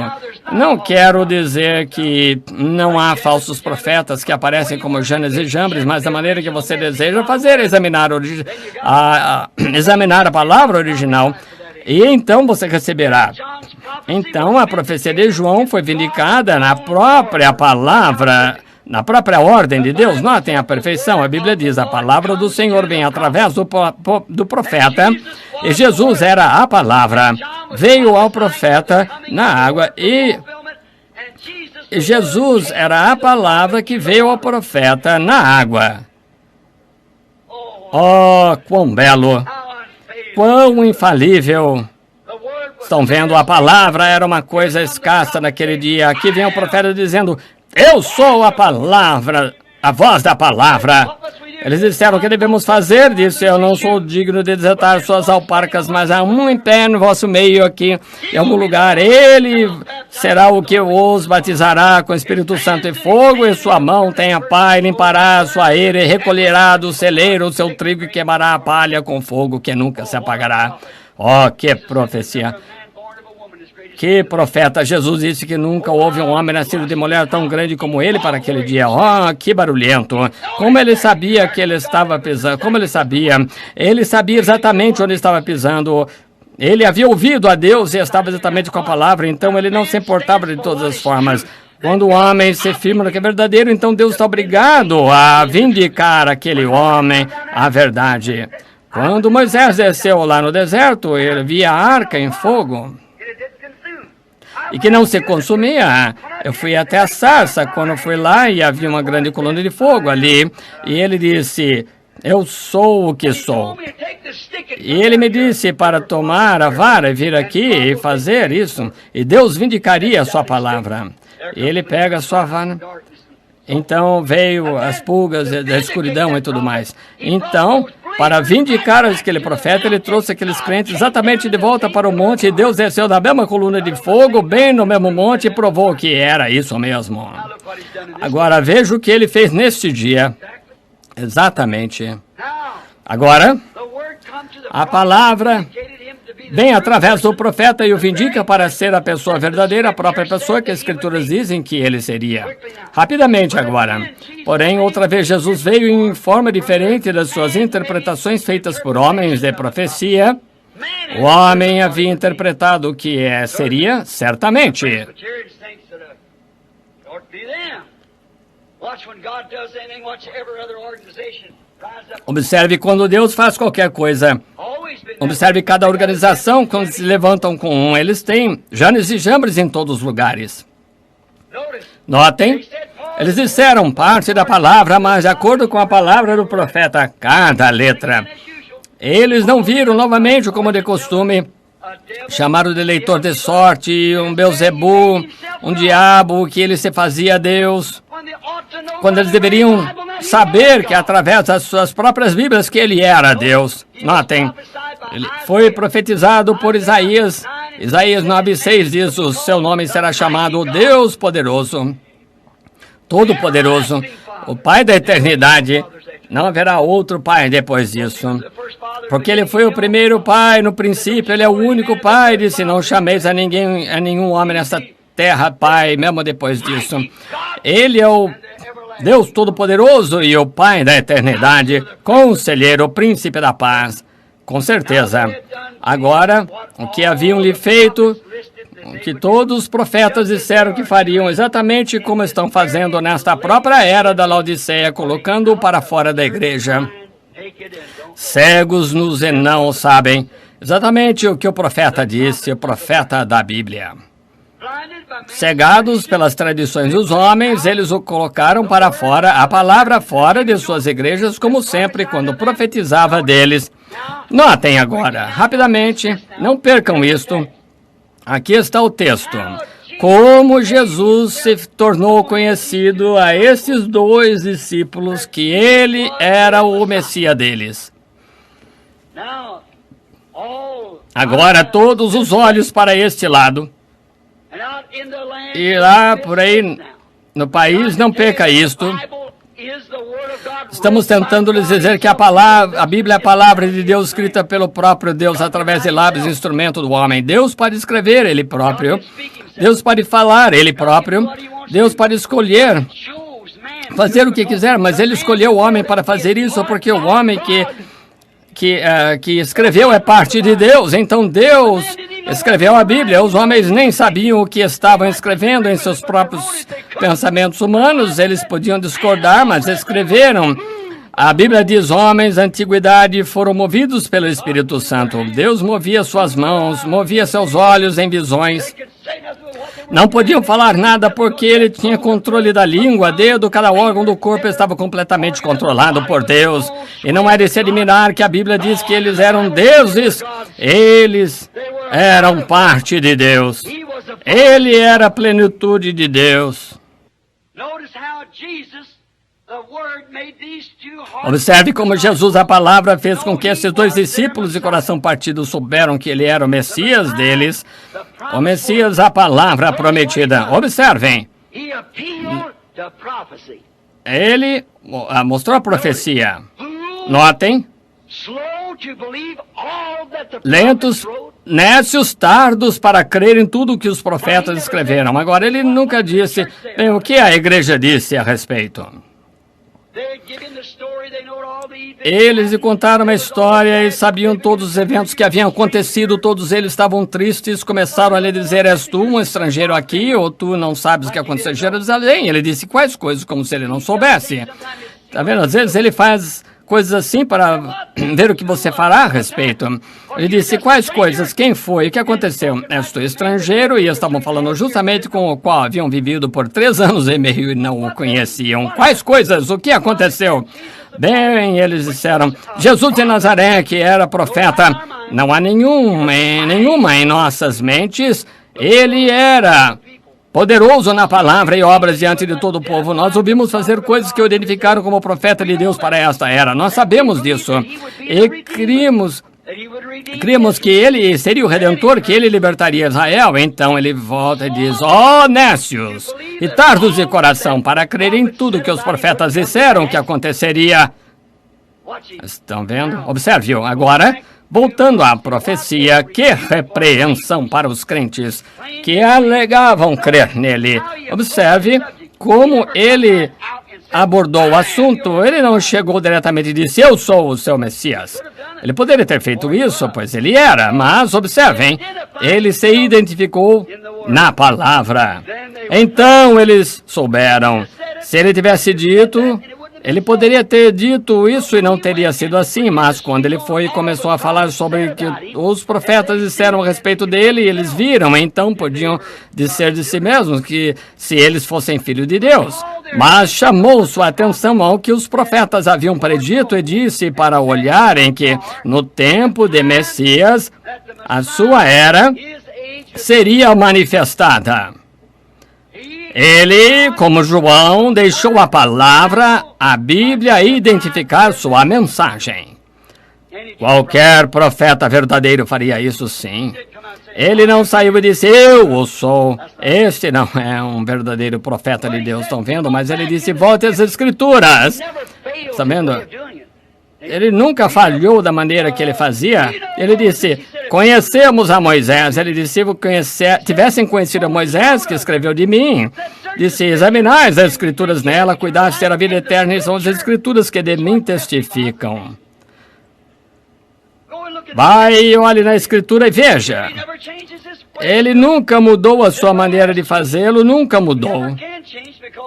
Não quero dizer que não há falsos profetas que aparecem como Janes e Jambres, mas da maneira que você deseja fazer, examinar a palavra original, e então você receberá. Então a profecia de João foi vindicada na própria palavra, na própria ordem de Deus. Notem a perfeição. A Bíblia diz, a palavra do Senhor vem através do profeta, e Jesus era a palavra. Veio ao profeta na água, e Jesus era a palavra que veio ao profeta na água. Oh, quão belo, quão infalível. Estão vendo, a palavra era uma coisa escassa naquele dia. Aqui vem o profeta dizendo, eu sou a palavra, a voz da palavra. Eles disseram, o que devemos fazer? Disse, eu não sou digno de desatar suas alparcas, mas há um em pé no vosso meio aqui, em algum lugar. Ele será o que os batizará com Espírito Santo e fogo, e sua mão tem a pá, e limpará a sua eira, e recolherá do celeiro o seu trigo, e queimará a palha com fogo, que nunca se apagará. Oh, que profecia! Que profeta! Jesus disse que nunca houve um homem nascido de mulher tão grande como ele para aquele dia. Oh, que barulhento! Como ele sabia que ele estava pisando? Como ele sabia? Ele sabia exatamente onde estava pisando. Ele havia ouvido a Deus e estava exatamente com a palavra, então ele não se importava de todas as formas. Quando o homem se firma no que é verdadeiro, então Deus está obrigado a vindicar aquele homem a verdade. Quando Moisés desceu lá no deserto, ele via a arca em fogo e que não se consumia. Eu fui até a sarça quando fui lá e havia uma grande coluna de fogo ali. E ele disse, eu sou o que sou. E ele me disse para tomar a vara e vir aqui e fazer isso. E Deus vindicaria a sua palavra. E ele pega a sua vara. Então veio as pulgas da escuridão e tudo mais. Então, para vindicar aquele profeta, ele trouxe aqueles crentes exatamente de volta para o monte, e Deus desceu da mesma coluna de fogo, bem no mesmo monte, e provou que era isso mesmo. Agora, veja o que ele fez neste dia. Exatamente. Agora, a palavra vem através do profeta e o vindica para ser a pessoa verdadeira, a própria pessoa que as escrituras dizem que ele seria. Rapidamente agora. Porém, outra vez Jesus veio em forma diferente das suas interpretações feitas por homens de profecia. O homem havia interpretado o que seria, certamente. Observe quando Deus faz qualquer coisa. Observe cada organização, quando se levantam com um, eles têm Janes e Jambres em todos os lugares. Notem, eles disseram parte da palavra, mas de acordo com a palavra do profeta, cada letra. Eles não viram novamente, como de costume, chamaram de leitor de sorte, um Beuzebu, um diabo, que ele se fazia Deus, quando eles deveriam saber que através das suas próprias Bíblias que ele era Deus. Notem, ele foi profetizado por Isaías. Isaías 9:6 diz, o seu nome será chamado Deus Poderoso, Todo-Poderoso, o Pai da eternidade. Não haverá outro pai depois disso. Porque ele foi o primeiro pai no princípio, ele é o único pai. Disse, não chameis a nenhum homem nessa terra pai, mesmo depois disso. Ele é o Deus Todo-Poderoso e o Pai da eternidade, Conselheiro, Príncipe da Paz. Com certeza. Agora, o que haviam lhe feito, o que todos os profetas disseram que fariam, exatamente como estão fazendo nesta própria era da Laodiceia, colocando-o para fora da igreja. Cegos nos e não sabem. Exatamente o que o profeta disse, o profeta da Bíblia. Cegados pelas tradições dos homens, eles o colocaram para fora, a palavra fora de suas igrejas, como sempre, quando profetizava deles. Notem agora, rapidamente, não percam isto. Aqui está o texto. Como Jesus se tornou conhecido a esses dois discípulos que ele era o Messias deles. Agora todos os olhos para este lado. E lá por aí no país, não perca isto. Estamos tentando lhes dizer que a Bíblia é a palavra de Deus escrita pelo próprio Deus através de lábios, instrumento do homem. Deus pode escrever, Ele próprio. Deus pode falar, Ele próprio. Deus pode escolher fazer o que quiser, mas Ele escolheu o homem para fazer isso, porque o homem que escreveu é parte de Deus. Então Deus escreveu a Bíblia. Os homens nem sabiam o que estavam escrevendo em seus próprios pensamentos humanos. Eles podiam discordar, mas escreveram. A Bíblia diz, homens da antiguidade foram movidos pelo Espírito Santo. Deus movia suas mãos, movia seus olhos em visões. Não podiam falar nada porque ele tinha controle da língua, dedo, cada órgão do corpo estava completamente controlado por Deus. E não é de se admirar que a Bíblia diz que eles eram deuses. Eles eram parte de Deus. Ele era a plenitude de Deus. Observe como Jesus, a palavra, fez com que esses dois discípulos de coração partido souberam que ele era o Messias deles. O Messias, a palavra prometida. Observem. Ele mostrou a profecia. Notem. Lentos, nécios, tardos para crer em tudo que os profetas escreveram. Agora, ele nunca disse, bem, o que a igreja disse a respeito. Eles lhe contaram uma história e sabiam todos os eventos que haviam acontecido. Todos eles estavam tristes, começaram a lhe dizer, és tu um estrangeiro aqui, ou tu não sabes o que aconteceu em Jerusalém? Ele disse quais coisas, como se ele não soubesse. Está vendo? Às vezes ele faz coisas assim para ver o que você fará a respeito. Ele disse, quais coisas? Quem foi? O que aconteceu? És tu estrangeiro? E estavam falando justamente com o qual haviam vivido por 3 anos e meio e não o conheciam. Quais coisas? O que aconteceu? Bem, eles disseram, Jesus de Nazaré, que era profeta. Não há nenhuma em nossas mentes. Ele era poderoso na palavra e obras diante de todo o povo. Nós ouvimos fazer coisas que o identificaram como profeta de Deus para esta era. Nós sabemos disso. E críamos que ele seria o Redentor, que ele libertaria Israel. Então ele volta e diz, ó nécios e tardos de coração, para crer em tudo que os profetas disseram que aconteceria. Estão vendo? Observe-o. Agora, voltando à profecia, que repreensão para os crentes que alegavam crer nele. Observe como ele abordou o assunto. Ele não chegou diretamente e disse, eu sou o seu Messias. Ele poderia ter feito isso, pois ele era, mas observem, ele se identificou na palavra. Então eles souberam. Se ele tivesse dito, ele poderia ter dito isso e não teria sido assim, mas quando ele foi e começou a falar sobre o que os profetas disseram a respeito dele, eles viram, então podiam dizer de si mesmos que se eles fossem filhos de Deus. Mas chamou sua atenção ao que os profetas haviam predito e disse para olharem que no tempo de Messias, a sua era seria manifestada. Ele, como João, deixou a palavra, a Bíblia, identificar sua mensagem. Qualquer profeta verdadeiro faria isso, sim. Ele não saiu e disse, eu o sou. Este não é um verdadeiro profeta de Deus, estão vendo? Mas ele disse, volte às Escrituras. Está vendo? Ele nunca falhou da maneira que ele fazia. Ele disse, conhecemos a Moisés. Ele disse, se tivessem conhecido a Moisés, que escreveu de mim, disse, examinais as Escrituras nela, cuidar de ter a vida eterna, e são as Escrituras que de mim testificam. Vai e olhe na Escritura e veja. Ele nunca mudou a sua maneira de fazê-lo, nunca mudou.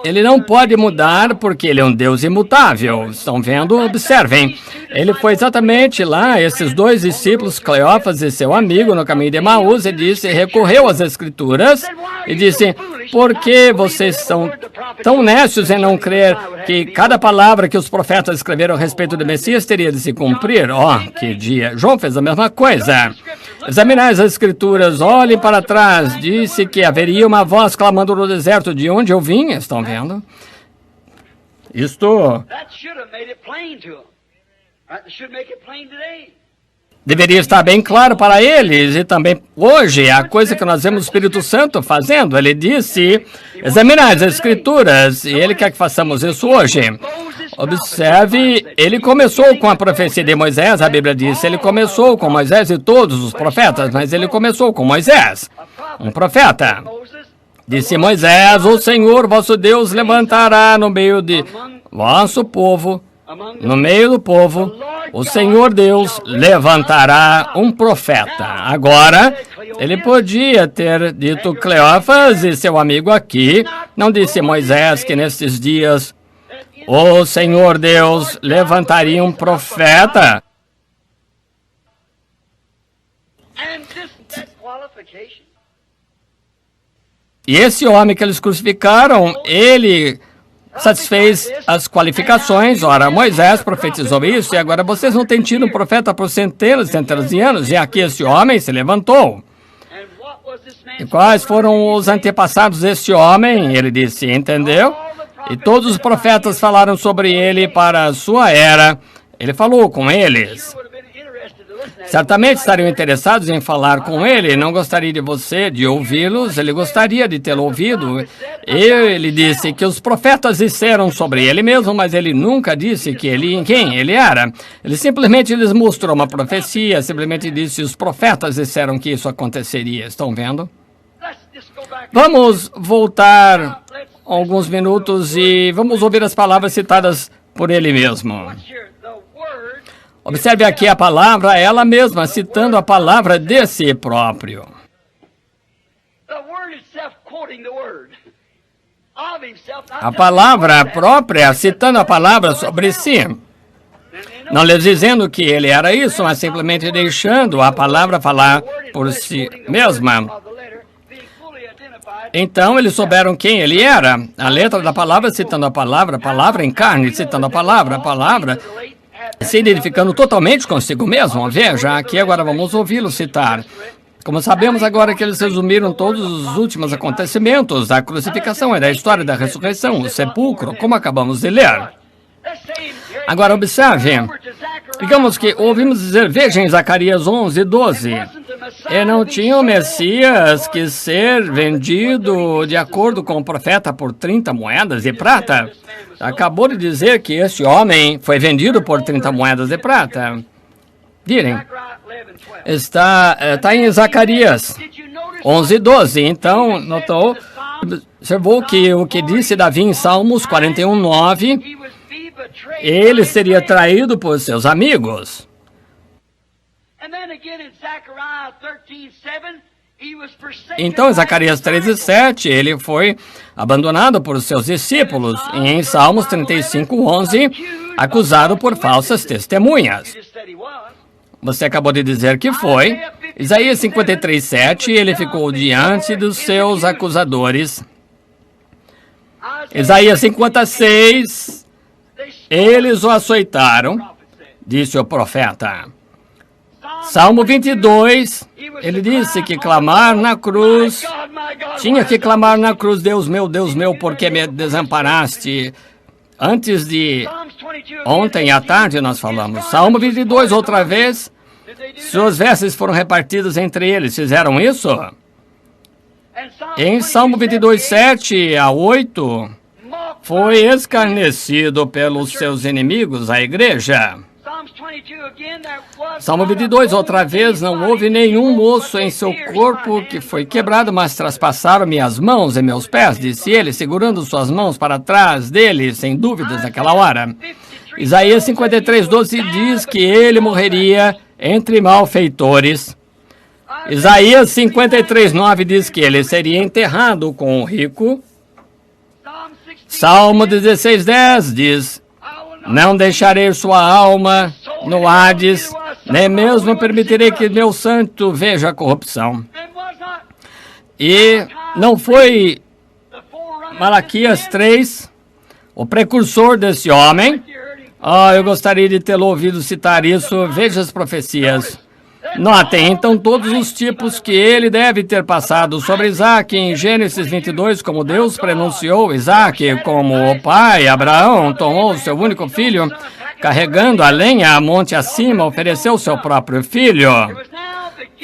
Ele não pode mudar porque ele é um Deus imutável. Estão vendo? Observem. Ele foi exatamente lá, esses dois discípulos, Cleófas e seu amigo, no caminho de Emaús, e disse, recorreu às Escrituras e disse, por que vocês são tão nécios em não crer que cada palavra que os profetas escreveram a respeito do Messias teria de se cumprir? Que dia! João fez a mesma coisa. Examinai as Escrituras, olhem para trás. Disse que haveria uma voz clamando no deserto, de onde eu vim. Estão vendo? Isto deveria estar bem claro para eles, e também hoje, a coisa que nós vemos o Espírito Santo fazendo. Ele disse, examinai as Escrituras, e ele quer que façamos isso hoje. Observe, ele começou com a profecia de Moisés, a Bíblia diz, ele começou com Moisés e todos os profetas, mas ele começou com Moisés, um profeta. Disse Moisés, o Senhor vosso Deus levantará no meio de vosso povo, no meio do povo, o Senhor Deus levantará um profeta. Agora, ele podia ter dito Cleófas e seu amigo aqui, não disse Moisés que nesses dias o Senhor Deus levantaria um profeta. E esse homem que eles crucificaram, ele satisfez as qualificações. Ora, Moisés profetizou isso, e agora vocês não têm tido um profeta por centenas e centenas de anos, e aqui esse homem se levantou. E quais foram os antepassados deste homem? Ele disse, entendeu? E todos os profetas falaram sobre ele para a sua era. Ele falou com eles. Certamente estariam interessados em falar com ele. Não gostaria de você, de ouvi-los. Ele gostaria de tê-lo ouvido. Ele disse que os profetas disseram sobre ele mesmo, mas ele nunca disse quem ele era. Ele simplesmente lhes mostrou uma profecia, simplesmente disse os profetas disseram que isso aconteceria. Estão vendo? Vamos voltar alguns minutos e vamos ouvir as palavras citadas por ele mesmo. Observe aqui a palavra, ela mesma, citando a palavra de si próprio. A palavra própria, citando a palavra sobre si. Não lhes dizendo que ele era isso, mas simplesmente deixando a palavra falar por si mesma. Então, eles souberam quem ele era. A letra da palavra citando a palavra em carne, citando a palavra, se identificando totalmente consigo mesmo. Veja, aqui agora vamos ouvi-lo citar. Como sabemos agora que eles resumiram todos os últimos acontecimentos, da crucificação e da história da ressurreição, o sepulcro, como acabamos de ler. Agora, observe. Digamos que ouvimos dizer, veja em Zacarias 11:12. E não tinha o Messias que ser vendido de acordo com o profeta por 30 moedas de prata? Acabou de dizer que este homem foi vendido por 30 moedas de prata. Virem. Está em Zacarias 11:12. Então, observou que o que disse Davi em Salmos 41:9, ele seria traído por seus amigos. Então, em Zacarias 13:7, ele foi abandonado por seus discípulos. E em Salmos 35:11, acusado por falsas testemunhas. Você acabou de dizer que foi. Isaías 53:7, ele ficou diante dos seus acusadores. Isaías 56, eles o açoitaram, disse o profeta. Salmo 22, ele disse que clamar na cruz, tinha que clamar na cruz, Deus meu, por que me desamparaste? Antes de ontem à tarde nós falamos. Salmo 22, outra vez, suas vestes foram repartidas entre eles. Fizeram isso? Em Salmo 22, 7 a 8, foi escarnecido pelos seus inimigos, a igreja. Salmo 22, outra vez, não houve nenhum osso em seu corpo que foi quebrado, mas traspassaram-me as mãos e meus pés, disse ele, segurando suas mãos para trás dele, sem dúvidas, naquela hora. Isaías 53:12 diz que ele morreria entre malfeitores. Isaías 53:9 diz que ele seria enterrado com o rico. Salmo 16:10 diz, não deixarei sua alma no Hades, nem mesmo permitirei que meu santo veja a corrupção. E não foi Malaquias 3, o precursor desse homem? Eu gostaria de tê-lo ouvido citar isso. Veja as profecias. Notem, então, todos os tipos que ele deve ter passado sobre Isaac em Gênesis 22, como Deus pronunciou Isaac como o pai. Abraão tomou seu único filho, carregando a lenha a monte acima, ofereceu seu próprio filho.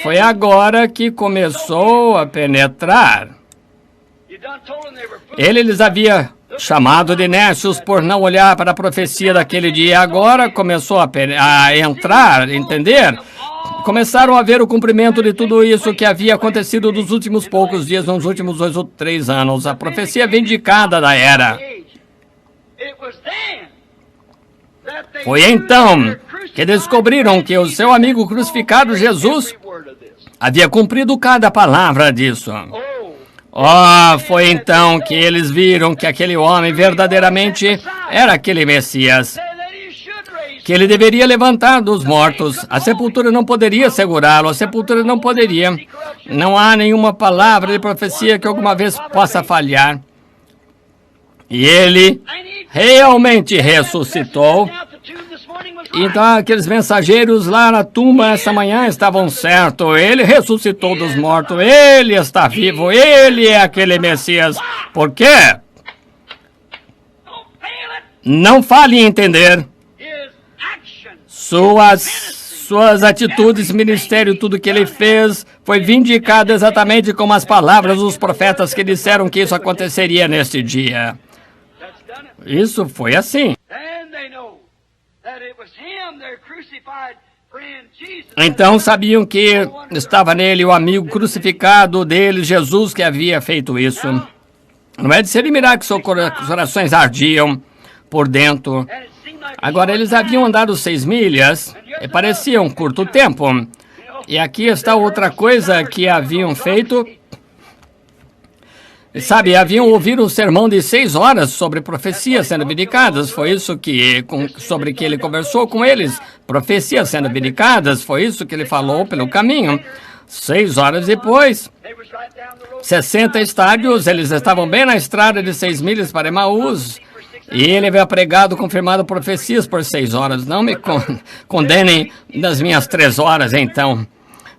Foi agora que começou a penetrar. Ele lhes havia chamado de nécios por não olhar para a profecia daquele dia. Agora começou a entrar, entender? Começaram a ver o cumprimento de tudo isso que havia acontecido nos últimos poucos dias, nos últimos 2 ou 3 anos. A profecia vindicada da era. Foi então que descobriram que o seu amigo crucificado, Jesus, havia cumprido cada palavra disso. Foi então que eles viram que aquele homem verdadeiramente era aquele Messias. que ele deveria levantar dos mortos. A sepultura não poderia segurá-lo, a sepultura não poderia. Não há nenhuma palavra de profecia que alguma vez possa falhar. E ele realmente ressuscitou. Então aqueles mensageiros lá na tumba essa manhã estavam certos. Ele ressuscitou dos mortos, ele está vivo, ele é aquele Messias. Por quê? Não fale em entender. Suas atitudes, ministério, tudo que ele fez, foi vindicado exatamente como as palavras dos profetas que disseram que isso aconteceria neste dia. Isso foi assim. Então sabiam que estava nele o amigo crucificado dele, Jesus, que havia feito isso. Não é de se admirar que seus corações ardiam por dentro. Agora, eles haviam andado 6 milhas e parecia um curto tempo. E aqui está outra coisa que haviam feito. Sabe, haviam ouvido um sermão de 6 horas sobre profecias sendo vindicadas. Foi isso sobre que ele conversou com eles. Profecias sendo vindicadas, foi isso que ele falou pelo caminho. 6 horas depois, 60 estádios, eles estavam bem na estrada de 6 milhas para Emaús. E ele havia pregado, confirmado profecias por 6 horas. Não me condenem das minhas 3 horas, então.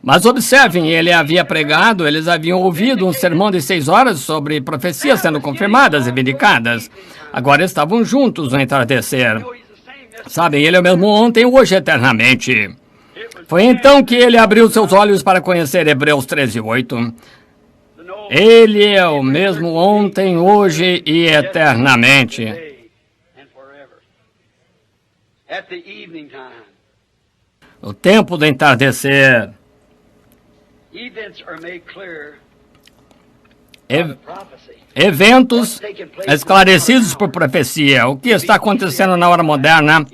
Mas observem, ele havia pregado, eles haviam ouvido um sermão de 6 horas sobre profecias sendo confirmadas e vindicadas. Agora estavam juntos no entardecer. Sabem, ele é o mesmo ontem, hoje, eternamente. Foi então que ele abriu seus olhos para conhecer Hebreus 13:8. Ele é o mesmo ontem, hoje e eternamente. O tempo do entardecer. Eventos esclarecidos por profecia. O que está acontecendo na hora moderna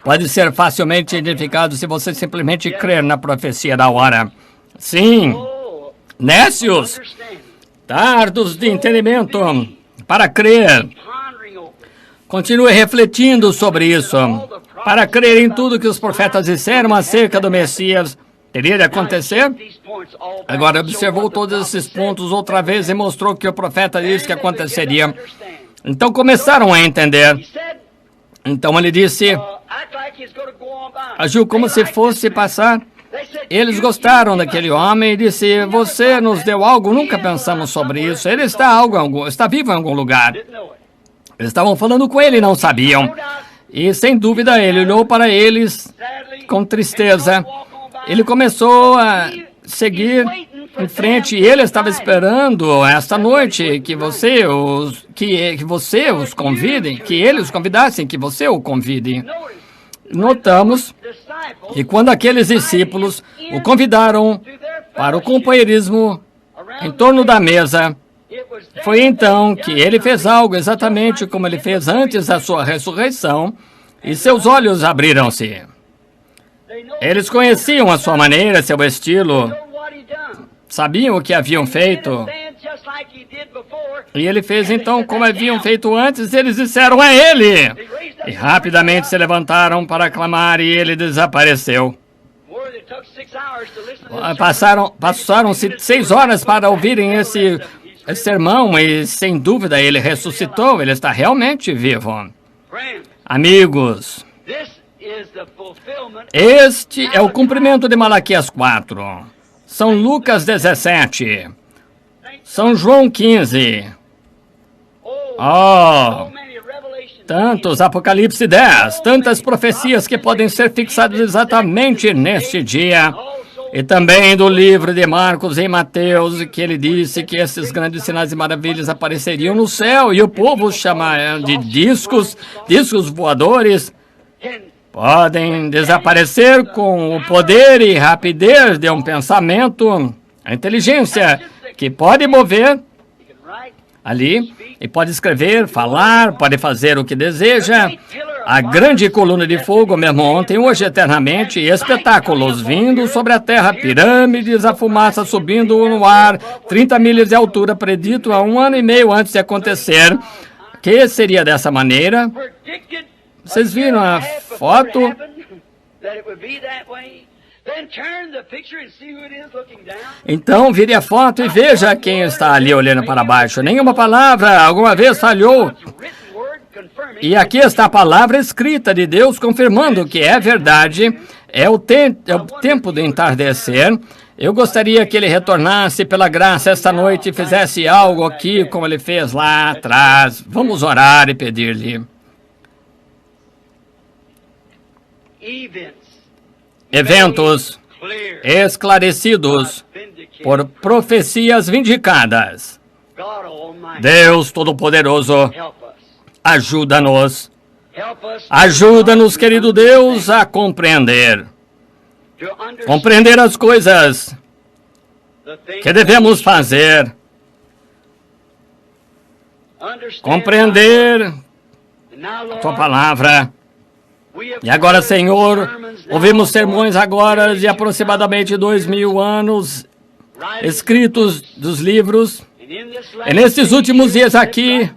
pode ser facilmente identificado se você simplesmente crer na profecia da hora. Sim, nécios, tardos de entendimento para crer. Continue refletindo sobre isso, para crer em tudo que os profetas disseram acerca do Messias. Teria de acontecer? Agora observou todos esses pontos outra vez e mostrou que o profeta disse que aconteceria. Então começaram a entender. Então ele disse, agiu como se fosse passar. Eles gostaram daquele homem e disse, você nos deu algo, nunca pensamos sobre isso. Ele está vivo em algum lugar. Eles estavam falando com ele e não sabiam. E sem dúvida ele olhou para eles com tristeza. Ele começou a seguir em frente e ele estava esperando esta noite que você os convide, que ele os convidassem, que você o convide. Notamos que quando aqueles discípulos o convidaram para o companheirismo em torno da mesa, foi então que ele fez algo exatamente como ele fez antes da sua ressurreição e seus olhos abriram-se. Eles conheciam a sua maneira, seu estilo, sabiam o que haviam feito. E ele fez então como haviam feito antes, eles disseram, é ele! E rapidamente se levantaram para clamar e ele desapareceu. Passaram-se 6 horas para ouvirem esse sermão e sem dúvida ele ressuscitou, ele está realmente vivo. Amigos, este é o cumprimento de Malaquias 4, São Lucas 17, São João 15, tantos Apocalipse 10, tantas profecias que podem ser fixadas exatamente neste dia. E também do livro de Marcos e Mateus, que ele disse que esses grandes sinais e maravilhas apareceriam no céu e o povo chama de discos voadores. Podem desaparecer com o poder e rapidez de um pensamento, a inteligência que pode mover ali e pode escrever, falar, pode fazer o que deseja. A grande coluna de fogo, mesmo ontem, hoje eternamente, espetáculos vindo sobre a terra, pirâmides, a fumaça subindo no ar, 30 milhas de altura, predito há 1 ano e meio antes de acontecer, que seria dessa maneira. Vocês viram a foto? Então, vire a foto e veja quem está ali olhando para baixo. Nenhuma palavra alguma vez falhou. E aqui está a palavra escrita de Deus confirmando que é verdade. É o tempo do entardecer. Eu gostaria que ele retornasse pela graça esta noite e fizesse algo aqui como ele fez lá atrás. Vamos orar e pedir-lhe. Eventos esclarecidos por profecias vindicadas. Deus Todo-Poderoso, ajuda-nos. Ajuda-nos, querido Deus, a compreender. Compreender as coisas que devemos fazer. Compreender a tua palavra. E agora, Senhor, ouvimos sermões agora de aproximadamente 2000 anos, escritos dos livros. E nesses últimos dias aqui,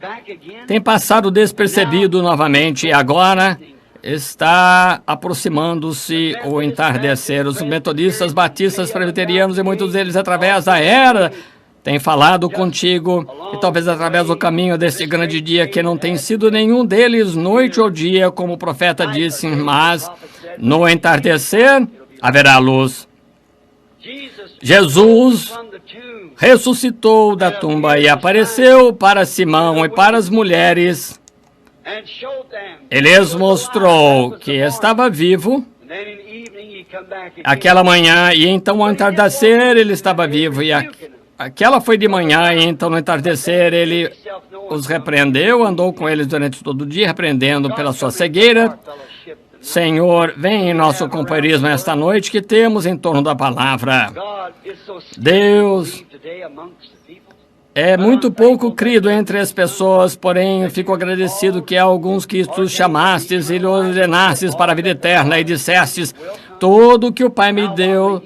tem passado despercebido novamente. E agora está aproximando-se o entardecer. Os metodistas, batistas, presbiterianos e muitos deles, através da era, têm falado contigo, e talvez através do caminho desse grande dia, que não tem sido nenhum deles noite ou dia, como o profeta disse, mas no entardecer haverá luz. Jesus ressuscitou da tumba e apareceu para Simão e para as mulheres. Ele lhes mostrou que estava vivo aquela manhã, e então ao entardecer ele estava vivo, e aquela foi de manhã, e então no entardecer ele os repreendeu, andou com eles durante todo o dia, repreendendo pela sua cegueira. Senhor, vem em nosso companheirismo esta noite que temos em torno da palavra. Deus, é muito pouco crido entre as pessoas, porém fico agradecido que há alguns que tu chamastes e lhe ordenastes para a vida eterna e dissestes, tudo que o Pai me deu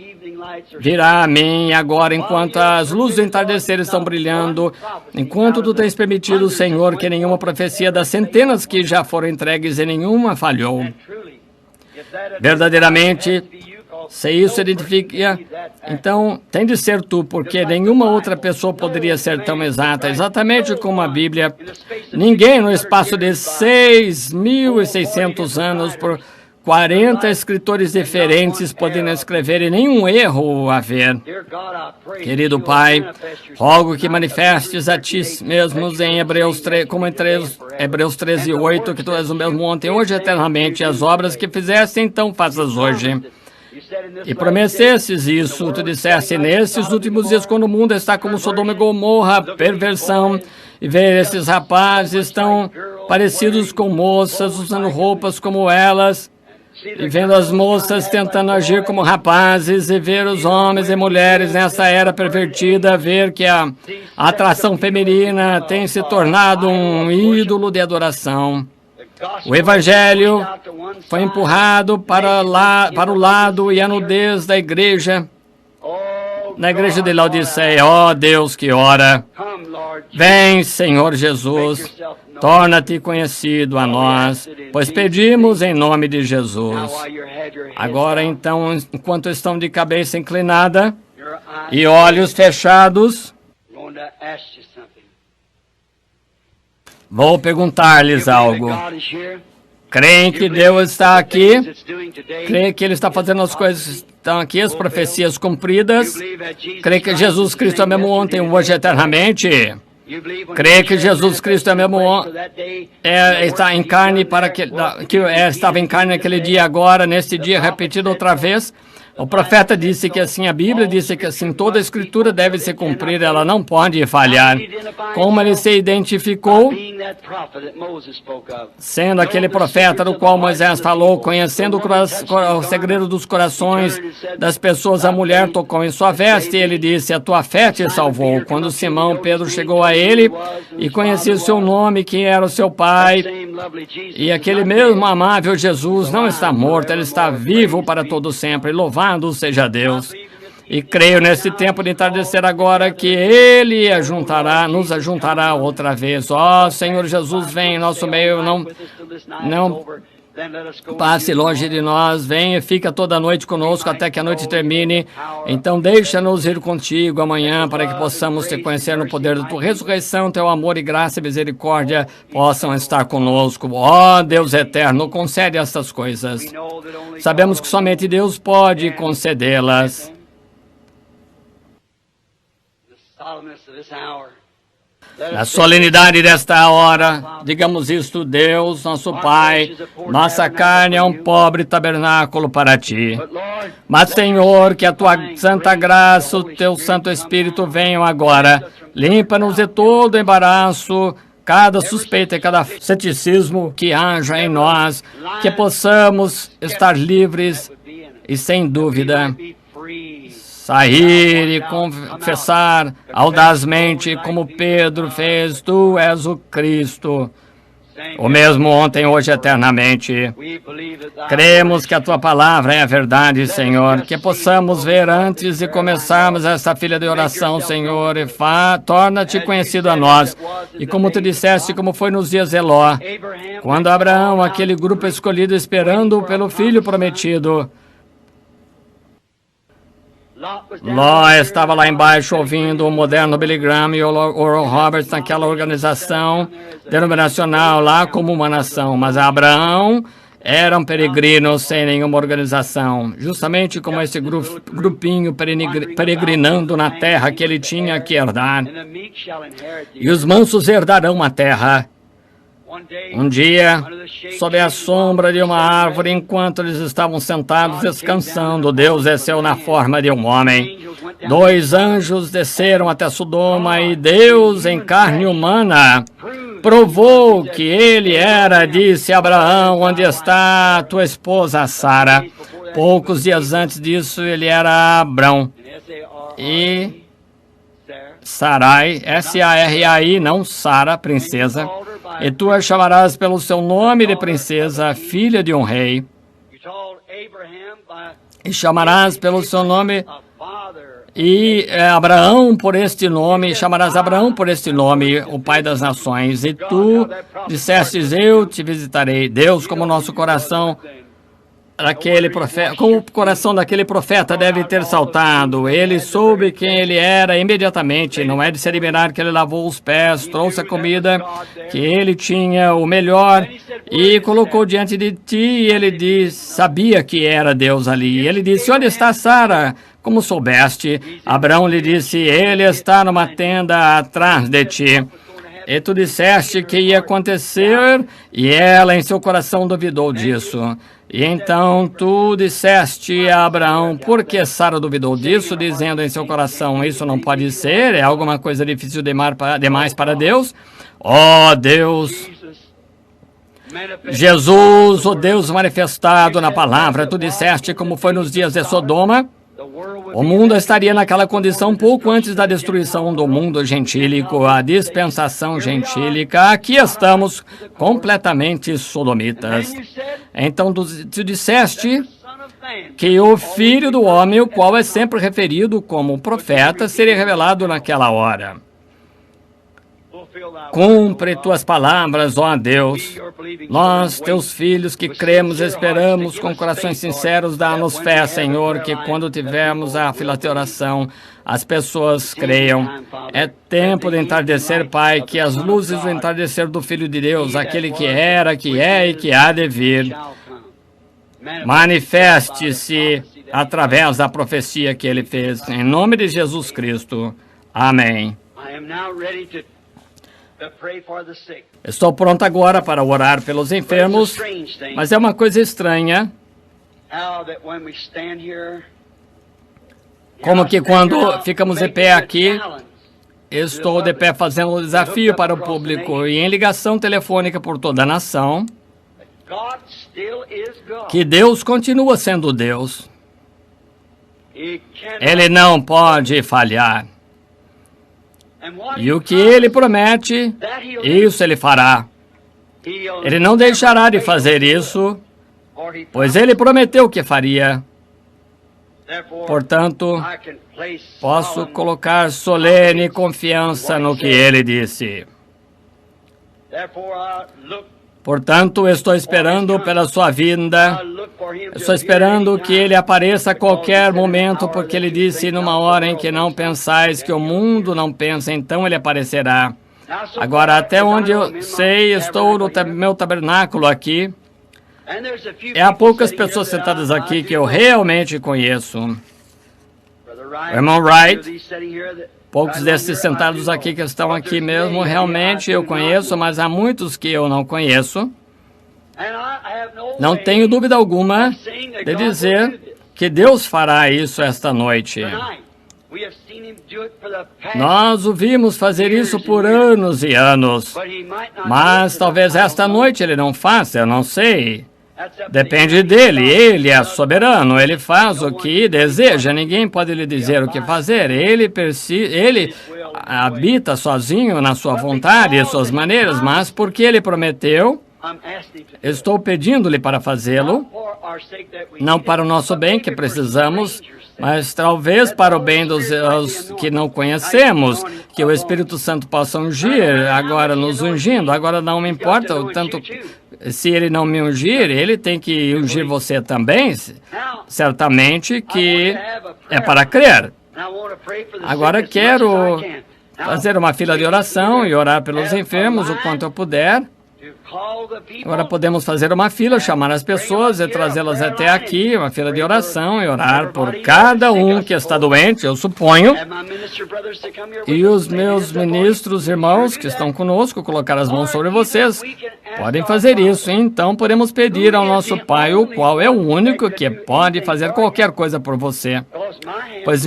virá a mim. Agora, enquanto as luzes do entardecer estão brilhando, enquanto tu tens permitido, Senhor, que nenhuma profecia das centenas que já foram entregues e nenhuma falhou. Verdadeiramente, se isso identifica, então tem de ser tu, porque nenhuma outra pessoa poderia ser tão exata, exatamente como a Bíblia. Ninguém no espaço de 6.600 anos, por 40 escritores diferentes podendo escrever e nenhum erro haver. Querido Pai, rogo que manifestes a ti mesmos em Hebreus 3, como em Hebreus 13:8, que tu és o mesmo ontem, hoje, eternamente, as obras que fizeste, então faças hoje. E prometestes isso, tu disseste, nesses últimos dias, quando o mundo está como Sodoma e Gomorra, perversão, e ver esses rapazes tão parecidos com moças, usando roupas como elas, e vendo as moças tentando agir como rapazes, e ver os homens e mulheres nessa era pervertida, ver que a atração feminina tem se tornado um ídolo de adoração. O Evangelho foi empurrado para o lado, e a nudez da igreja, na igreja de Laodiceia, ó Deus que ora, vem, Senhor Jesus, torna-te conhecido a nós, pois pedimos em nome de Jesus. Agora, então, enquanto estão de cabeça inclinada e olhos fechados, vou perguntar-lhes algo. Creem que Deus está aqui? Creem que Ele está fazendo as coisas que estão aqui, as profecias cumpridas? Creem que Jesus Cristo é mesmo ontem, hoje, eternamente? Creio que Jesus Cristo é mesmo está em carne estava em carne naquele dia, agora, neste dia, repetido outra vez. O profeta disse que assim, a Bíblia disse que assim, toda a Escritura deve ser cumprida, ela não pode falhar. Como ele se identificou? Sendo aquele profeta do qual Moisés falou, conhecendo o segredo dos corações das pessoas, a mulher tocou em sua veste e ele disse, a tua fé te salvou. Quando Simão Pedro chegou a ele e conhecia o seu nome, quem era o seu pai, e aquele mesmo amável Jesus não está morto, ele está vivo para todo sempre. Louvado seja Deus. E creio nesse tempo de entardecer agora que Ele nos ajuntará outra vez. Ó Senhor Jesus, vem em nosso meio, não Passe longe de nós, venha e fica toda a noite conosco até que a noite termine. Então deixa-nos ir contigo amanhã para que possamos te conhecer no poder da tua ressurreição, teu amor e graça e misericórdia possam estar conosco. Ó Deus eterno, concede estas coisas. Sabemos que somente Deus pode concedê-las. Na solenidade desta hora, digamos isto: Deus, nosso Pai, nossa carne é um pobre tabernáculo para Ti. Mas, Senhor, que a Tua santa graça, o Teu Santo Espírito venham agora. Limpa-nos de todo embaraço, cada suspeita e cada ceticismo que haja em nós, que possamos estar livres e, sem dúvida, sair e confessar audazmente, como Pedro fez: Tu és o Cristo, o mesmo ontem, hoje, eternamente. Cremos que a Tua palavra é a verdade, Senhor, que possamos ver antes de começarmos esta fila de oração, Senhor, e torna-te conhecido a nós. E como Tu disseste, como foi nos dias de Ló, quando Abraão, aquele grupo escolhido esperando pelo filho prometido, Ló estava lá embaixo ouvindo o moderno Billy Graham e o Oral Roberts naquela organização denominacional lá como uma nação. Mas Abraão era um peregrino sem nenhuma organização, justamente como esse grupinho peregrinando na terra que ele tinha que herdar. E os mansos herdarão a terra. Um dia, sob a sombra de uma árvore, enquanto eles estavam sentados descansando, Deus desceu na forma de um homem. 2 anjos desceram até Sodoma e Deus, em carne humana, provou que ele era, disse a Abraão: onde está tua esposa Sara? Poucos dias antes disso, ele era Abrão. E Sarai, S-A-R-A-I, não Sara, princesa. E tu a chamarás pelo seu nome de princesa, filha de um rei. E chamarás pelo seu nome Abraão por este nome, chamarás Abraão por este nome, o pai das nações. E tu dissestes: eu te visitarei. Deus, como nosso coração daquele profeta, como o coração daquele profeta deve ter saltado. Ele soube quem ele era imediatamente. Não é de se admirar que ele lavou os pés, trouxe a comida, que ele tinha o melhor e colocou diante de ti. E ele disse, sabia que era Deus ali. E ele disse: onde está Sara? Como soubeste? Abraão lhe disse: ele está numa tenda atrás de ti. E tu disseste que ia acontecer, e ela em seu coração duvidou disso. E então tu disseste a Abraão: por que Sara duvidou disso, dizendo em seu coração: isso não pode ser, é alguma coisa difícil demais para Deus? Ó Deus, Jesus, o Deus manifestado na palavra, tu disseste como foi nos dias de Sodoma. O mundo estaria naquela condição pouco antes da destruição do mundo gentílico, a dispensação gentílica. Aqui estamos completamente sodomitas. Então tu disseste que o Filho do Homem, o qual é sempre referido como profeta, seria revelado naquela hora. Cumpre tuas palavras, ó Deus. Nós, teus filhos, que cremos e esperamos com corações sinceros, dá-nos fé, Senhor, que quando tivermos a fila de oração, as pessoas creiam. É tempo de entardecer, Pai, que as luzes do entardecer do Filho de Deus, aquele que era, que é e que há de vir, manifeste-se através da profecia que ele fez. Em nome de Jesus Cristo. Amém. Estou pronto agora para orar pelos enfermos, mas é uma coisa estranha, como que quando ficamos de pé aqui, estou de pé fazendo um desafio para o público e em ligação telefônica por toda a nação, que Deus continua sendo Deus. Ele não pode falhar. E o que ele promete, isso ele fará. Ele não deixará de fazer isso, pois ele prometeu que faria. Portanto, posso colocar solene confiança no que ele disse. Portanto, estou esperando pela sua vinda. Estou esperando que ele apareça a qualquer momento, porque ele disse, numa hora em que não pensais que o mundo não pensa, então ele aparecerá. Agora, até onde eu sei, estou no meu tabernáculo aqui. E há poucas pessoas sentadas aqui que eu realmente conheço. O irmão Wright, poucos desses sentados aqui que estão aqui mesmo, realmente eu conheço, mas há muitos que eu não conheço. Não tenho dúvida alguma de dizer que Deus fará isso esta noite. Nós o vimos fazer isso por anos e anos, mas talvez esta noite ele não faça, eu não sei. Depende dele, ele é soberano, ele faz o que deseja, ninguém pode lhe dizer o que fazer, ele habita sozinho na sua vontade e suas maneiras, mas porque ele prometeu, estou pedindo-lhe para fazê-lo, não para o nosso bem que precisamos, mas talvez para o bem dos que não conhecemos, que o Espírito Santo possa ungir, agora nos ungindo. Agora não me importa o tanto, se ele não me ungir, ele tem que ungir você também, certamente que é para crer. Agora quero fazer uma fila de oração e orar pelos enfermos o quanto eu puder. Agora podemos fazer uma fila, chamar as pessoas e trazê-las até aqui, uma fila de oração e orar por cada um que está doente, eu suponho. E os meus ministros, irmãos que estão conosco, colocar as mãos sobre vocês, podem fazer isso. Então podemos pedir ao nosso Pai, o qual é o único que pode fazer qualquer coisa por você. Pois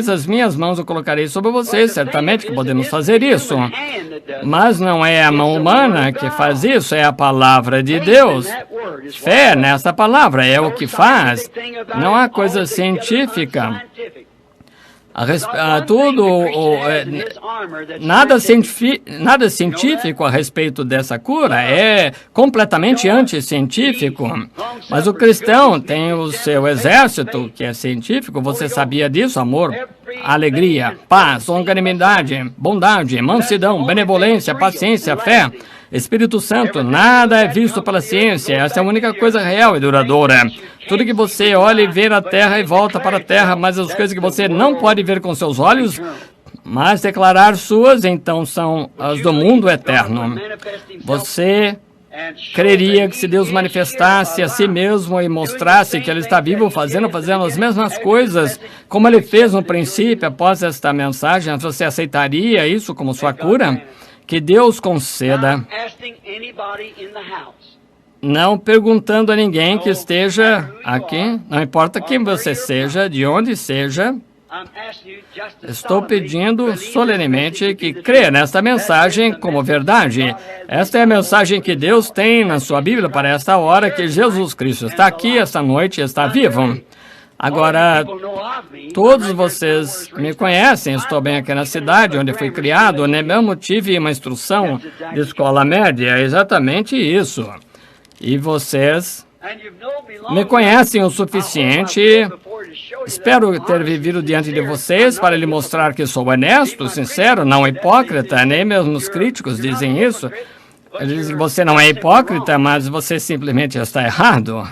as minhas mãos eu colocarei sobre vocês, certamente que podemos fazer isso. Mas não é a mão humana que faz isso, é a palavra de Deus. Fé nessa palavra é o que faz. Não há coisa científica. Nada científico a respeito dessa cura, é completamente anticientífico. Mas o cristão tem o seu exército, que é científico, você sabia disso? Amor, alegria, paz, longanimidade, bondade, mansidão, benevolência, paciência, fé. Espírito Santo, nada é visto pela ciência, essa é a única coisa real e duradoura. Tudo que você olha e vê na terra e volta para a terra, mas as coisas que você não pode ver com seus olhos, mas declarar suas, então são as do mundo eterno. Você creria que se Deus manifestasse a si mesmo e mostrasse que Ele está vivo fazendo as mesmas coisas, como Ele fez no princípio, após esta mensagem, você aceitaria isso como sua cura? Que Deus conceda, não perguntando a ninguém que esteja aqui, não importa quem você seja, de onde seja, estou pedindo solenemente que creia nesta mensagem como verdade. Esta é a mensagem que Deus tem na sua Bíblia para esta hora, que Jesus Cristo está aqui esta noite e está vivo. Agora, todos vocês me conhecem, estou bem aqui na cidade onde fui criado, né? Mesmo tive uma instrução de escola média, é exatamente isso. E vocês me conhecem o suficiente, espero ter vivido diante de vocês para lhe mostrar que sou honesto, sincero, não hipócrita, nem mesmo os críticos dizem isso. Eles dizem que você não é hipócrita, mas você simplesmente está errado.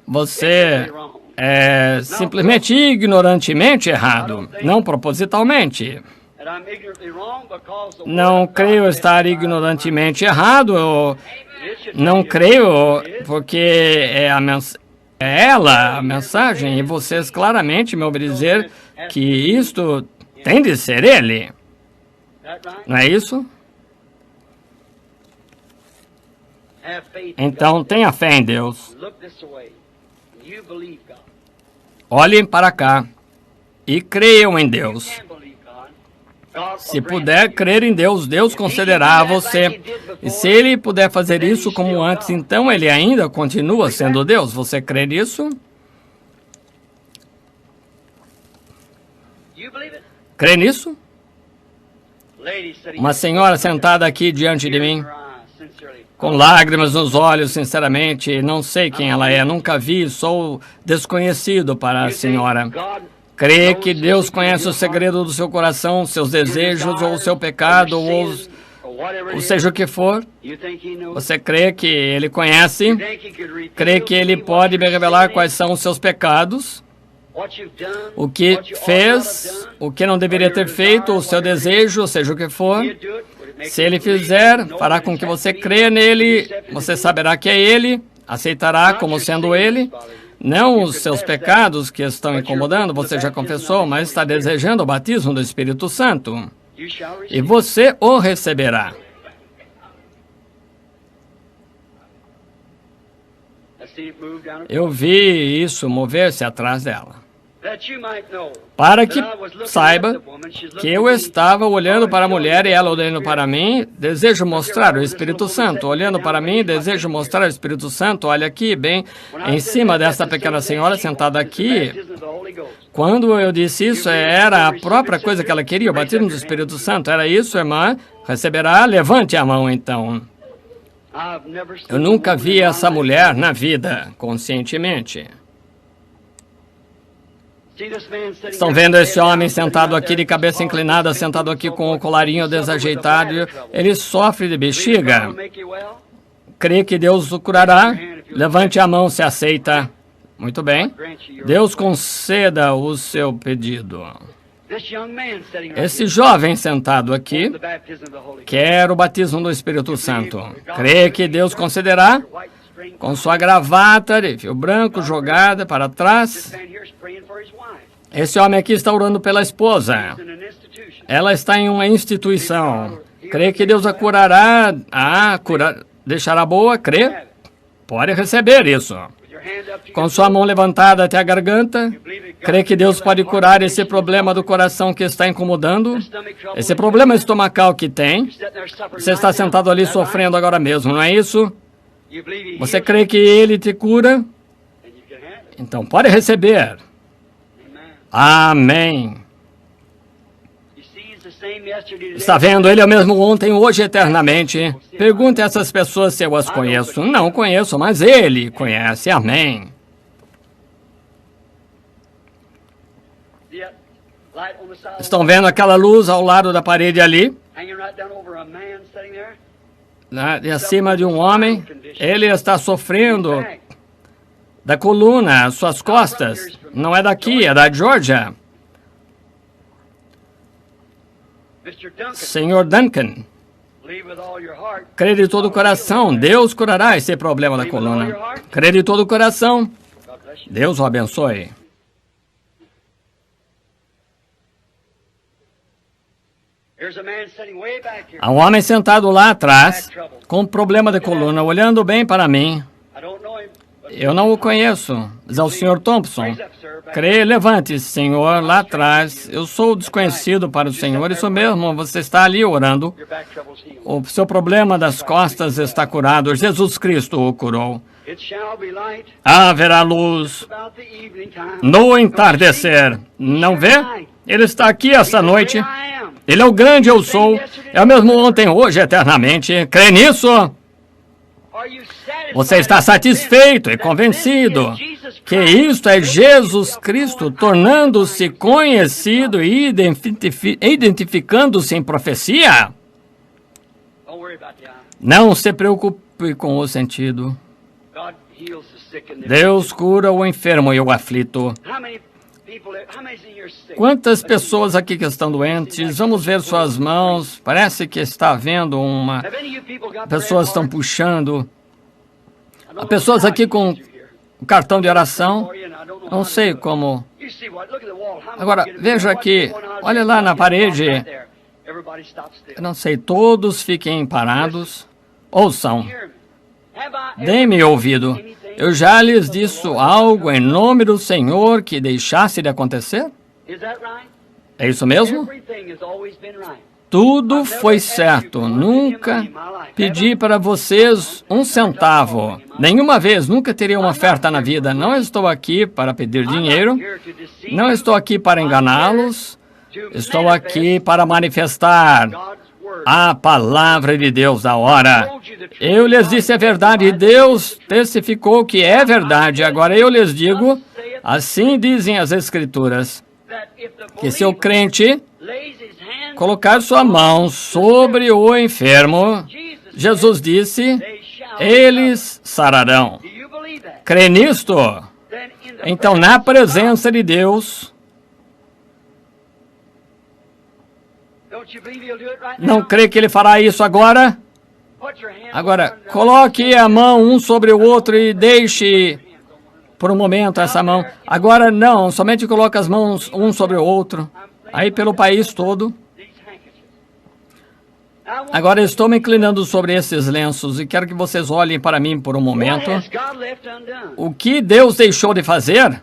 Você é simplesmente ignorantemente errado, não propositalmente. Não creio estar ignorantemente errado, não creio porque é ela a mensagem e vocês claramente me ouvem dizer que isto tem de ser ele. Não é isso? Então, tenha fé em Deus. Olhem para cá e creiam em Deus. Se puder crer em Deus, Deus concederá a você. E se Ele puder fazer isso como antes, então Ele ainda continua sendo Deus. Você crê nisso? Crê nisso? Uma senhora sentada aqui diante de mim, com lágrimas nos olhos, sinceramente, não sei quem ela é, nunca vi, sou desconhecido para a senhora. Crê que Deus conhece o segredo do seu coração, seus desejos, ou o seu pecado, ou seja o que for. Você crê que Ele conhece? Crê que Ele pode me revelar quais são os seus pecados? O que fez, o que não deveria ter feito, o seu desejo, seja o que for. Se Ele fizer, fará com que você creia nele, você saberá que é Ele, aceitará como sendo Ele. Não os seus pecados que estão incomodando, você já confessou, mas está desejando o batismo do Espírito Santo. E você o receberá. Eu vi isso mover-se atrás dela. Para que saiba que eu estava olhando para a mulher e ela olhando para mim, desejo mostrar o Espírito Santo. Olhando para mim, desejo mostrar o Espírito Santo. Olha aqui, bem em cima dessa pequena senhora sentada aqui. Quando eu disse isso, era a própria coisa que ela queria, o batismo do Espírito Santo. Era isso, irmã? Receberá? Levante a mão, então. Eu nunca vi essa mulher na vida, conscientemente. Estão vendo esse homem sentado aqui de cabeça inclinada, sentado aqui com o colarinho desajeitado? Ele sofre de bexiga. Crê que Deus o curará? Levante a mão se aceita. Muito bem. Deus conceda o seu pedido. Esse jovem sentado aqui quer o batismo do Espírito Santo. Crê que Deus concederá? Com sua gravata de fio branco jogada para trás. Esse homem aqui está orando pela esposa. Ela está em uma instituição. Crê que Deus a curará? Deixará boa? Crê? Pode receber isso. Com sua mão levantada até a garganta, crê que Deus pode curar esse problema do coração que está incomodando? Esse problema estomacal que tem? Você está sentado ali sofrendo agora mesmo, não é isso? Você crê que Ele te cura? Então pode receber. Amém. Está vendo? Ele é o mesmo ontem, hoje e eternamente. Pergunte a essas pessoas se eu as conheço. Não conheço, mas Ele conhece. Amém. Estão vendo aquela luz ao lado da parede ali? De acima de um homem. Ele está sofrendo da coluna, suas costas. Não é daqui, é da Geórgia. Senhor Duncan, crê de todo o coração, Deus curará esse problema da coluna. Crê de todo o coração, Deus o abençoe. Há um homem sentado lá atrás, com um problema de coluna, olhando bem para mim. Eu não o conheço, diz ao Sr. Thompson. Crê, levante-se, Senhor, lá atrás. Eu sou desconhecido para o Senhor, isso mesmo, você está ali orando. O seu problema das costas está curado, Jesus Cristo o curou. Haverá luz no entardecer. Não vê? Ele está aqui esta noite. Ele é o grande eu sou. É o mesmo ontem, hoje, eternamente. Crê nisso? Você está satisfeito e convencido que isto é Jesus Cristo tornando-se conhecido e identificando-se em profecia? Não se preocupe com o sentido. Deus cura o enfermo e o aflito. Quantas pessoas aqui que estão doentes? Vamos ver suas mãos. Parece que está havendo uma... Pessoas estão puxando. Há pessoas aqui com cartão de oração. Não sei como... Agora, veja aqui. Olha lá na parede. Eu não sei, todos fiquem parados. Ouçam. Deem-me ouvido. Eu já lhes disse algo em nome do Senhor que deixasse de acontecer? É isso mesmo? Tudo foi certo. Nunca pedi para vocês um centavo. Nenhuma vez, nunca teria uma oferta na vida. Não estou aqui para pedir dinheiro. Não estou aqui para enganá-los. Estou aqui para manifestar a palavra de Deus da hora. Eu lhes disse a verdade e Deus testificou que é verdade. Agora eu lhes digo, assim dizem as Escrituras, que se o crente colocar sua mão sobre o enfermo, Jesus disse, eles sararão. Crê nisto? Então, na presença de Deus, não crê que Ele fará isso agora? Agora, coloque a mão um sobre o outro e deixe por um momento essa mão. Agora não, somente coloque as mãos um sobre o outro, aí pelo país todo. Agora estou me inclinando sobre esses lenços e quero que vocês olhem para mim por um momento. O que Deus deixou de fazer?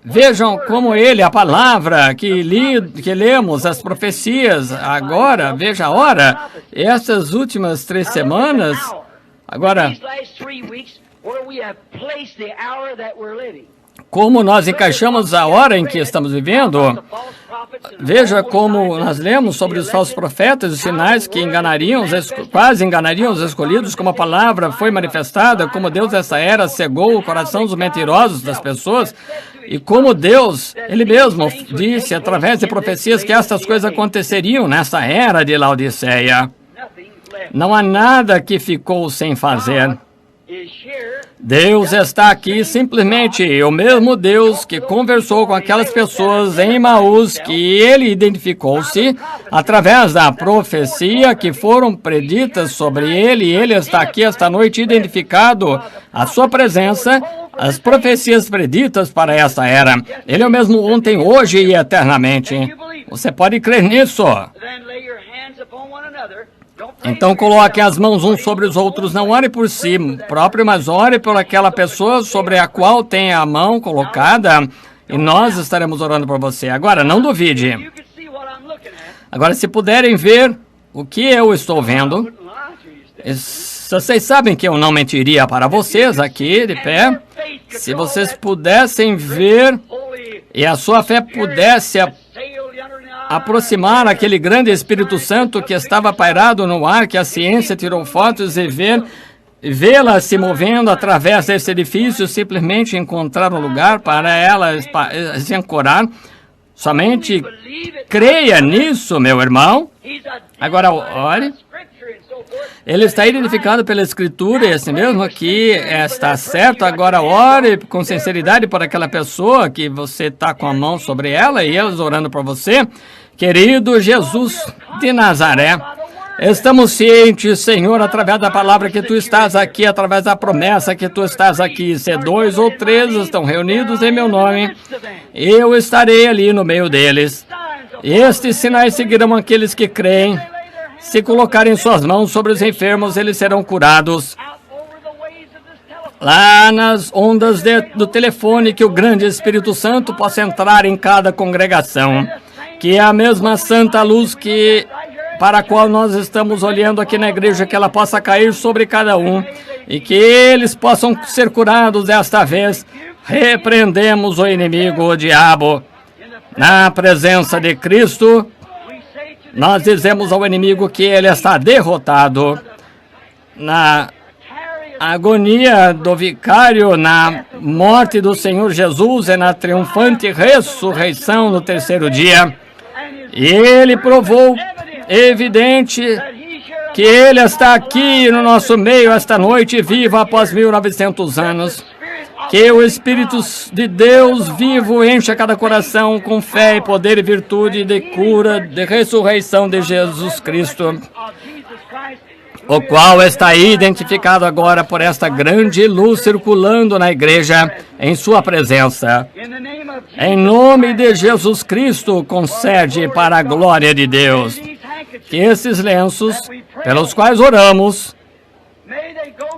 Vejam como Ele, a palavra que lemos, as profecias, agora, veja a hora, essas últimas 3 semanas, agora, como nós encaixamos a hora em que estamos vivendo, veja como nós lemos sobre os falsos profetas, os sinais que enganariam, quase enganariam os escolhidos, como a palavra foi manifestada, como Deus nessa era cegou o coração dos mentirosos das pessoas, e como Deus, Ele mesmo, disse através de profecias que estas coisas aconteceriam nessa era de Laodiceia. Não há nada que ficou sem fazer. Deus está aqui simplesmente, o mesmo Deus que conversou com aquelas pessoas em Emaús, que Ele identificou-se através da profecia que foram preditas sobre Ele, e Ele está aqui esta noite identificado, a sua presença, as profecias preditas para esta era. Ele é o mesmo ontem, hoje e eternamente. Você pode crer nisso? Então coloque as mãos uns sobre os outros, não ore por si próprio, mas ore por aquela pessoa sobre a qual tem a mão colocada, e nós estaremos orando por você. Agora, não duvide. Agora, se puderem ver o que eu estou vendo, vocês sabem que eu não mentiria para vocês aqui de pé. Se vocês pudessem ver e a sua fé pudesse aproximar aquele grande Espírito Santo que estava pairado no ar, que a ciência tirou fotos e vê-la se movendo através desse edifício, simplesmente encontrar um lugar para ela se ancorar. Somente creia nisso, meu irmão. Agora, olhe. Ele está identificado pela Escritura, esse mesmo aqui está certo. Agora, ore com sinceridade por aquela pessoa que você está com a mão sobre ela e eles orando por você. Querido Jesus de Nazaré, estamos cientes, Senhor, através da palavra que Tu estás aqui, através da promessa que Tu estás aqui. Se 2 ou 3 estão reunidos em meu nome, eu estarei ali no meio deles. Estes sinais seguirão aqueles que creem. Se colocarem suas mãos sobre os enfermos, eles serão curados. Lá nas ondas do telefone, que o grande Espírito Santo possa entrar em cada congregação. Que a mesma santa luz para a qual nós estamos olhando aqui na igreja, que ela possa cair sobre cada um. E que eles possam ser curados desta vez. Repreendemos o inimigo, o diabo. Na presença de Cristo, nós dizemos ao inimigo que ele está derrotado. Na agonia do vicário, na morte do Senhor Jesus e na triunfante ressurreição no 3º dia. E ele provou, evidente, que ele está aqui no nosso meio esta noite, vivo após 1900 anos. Que o Espírito de Deus vivo encha cada coração com fé e poder e virtude de cura, de ressurreição de Jesus Cristo, o qual está identificado agora por esta grande luz circulando na igreja em sua presença. Em nome de Jesus Cristo, concede para a glória de Deus que esses lenços, pelos quais oramos,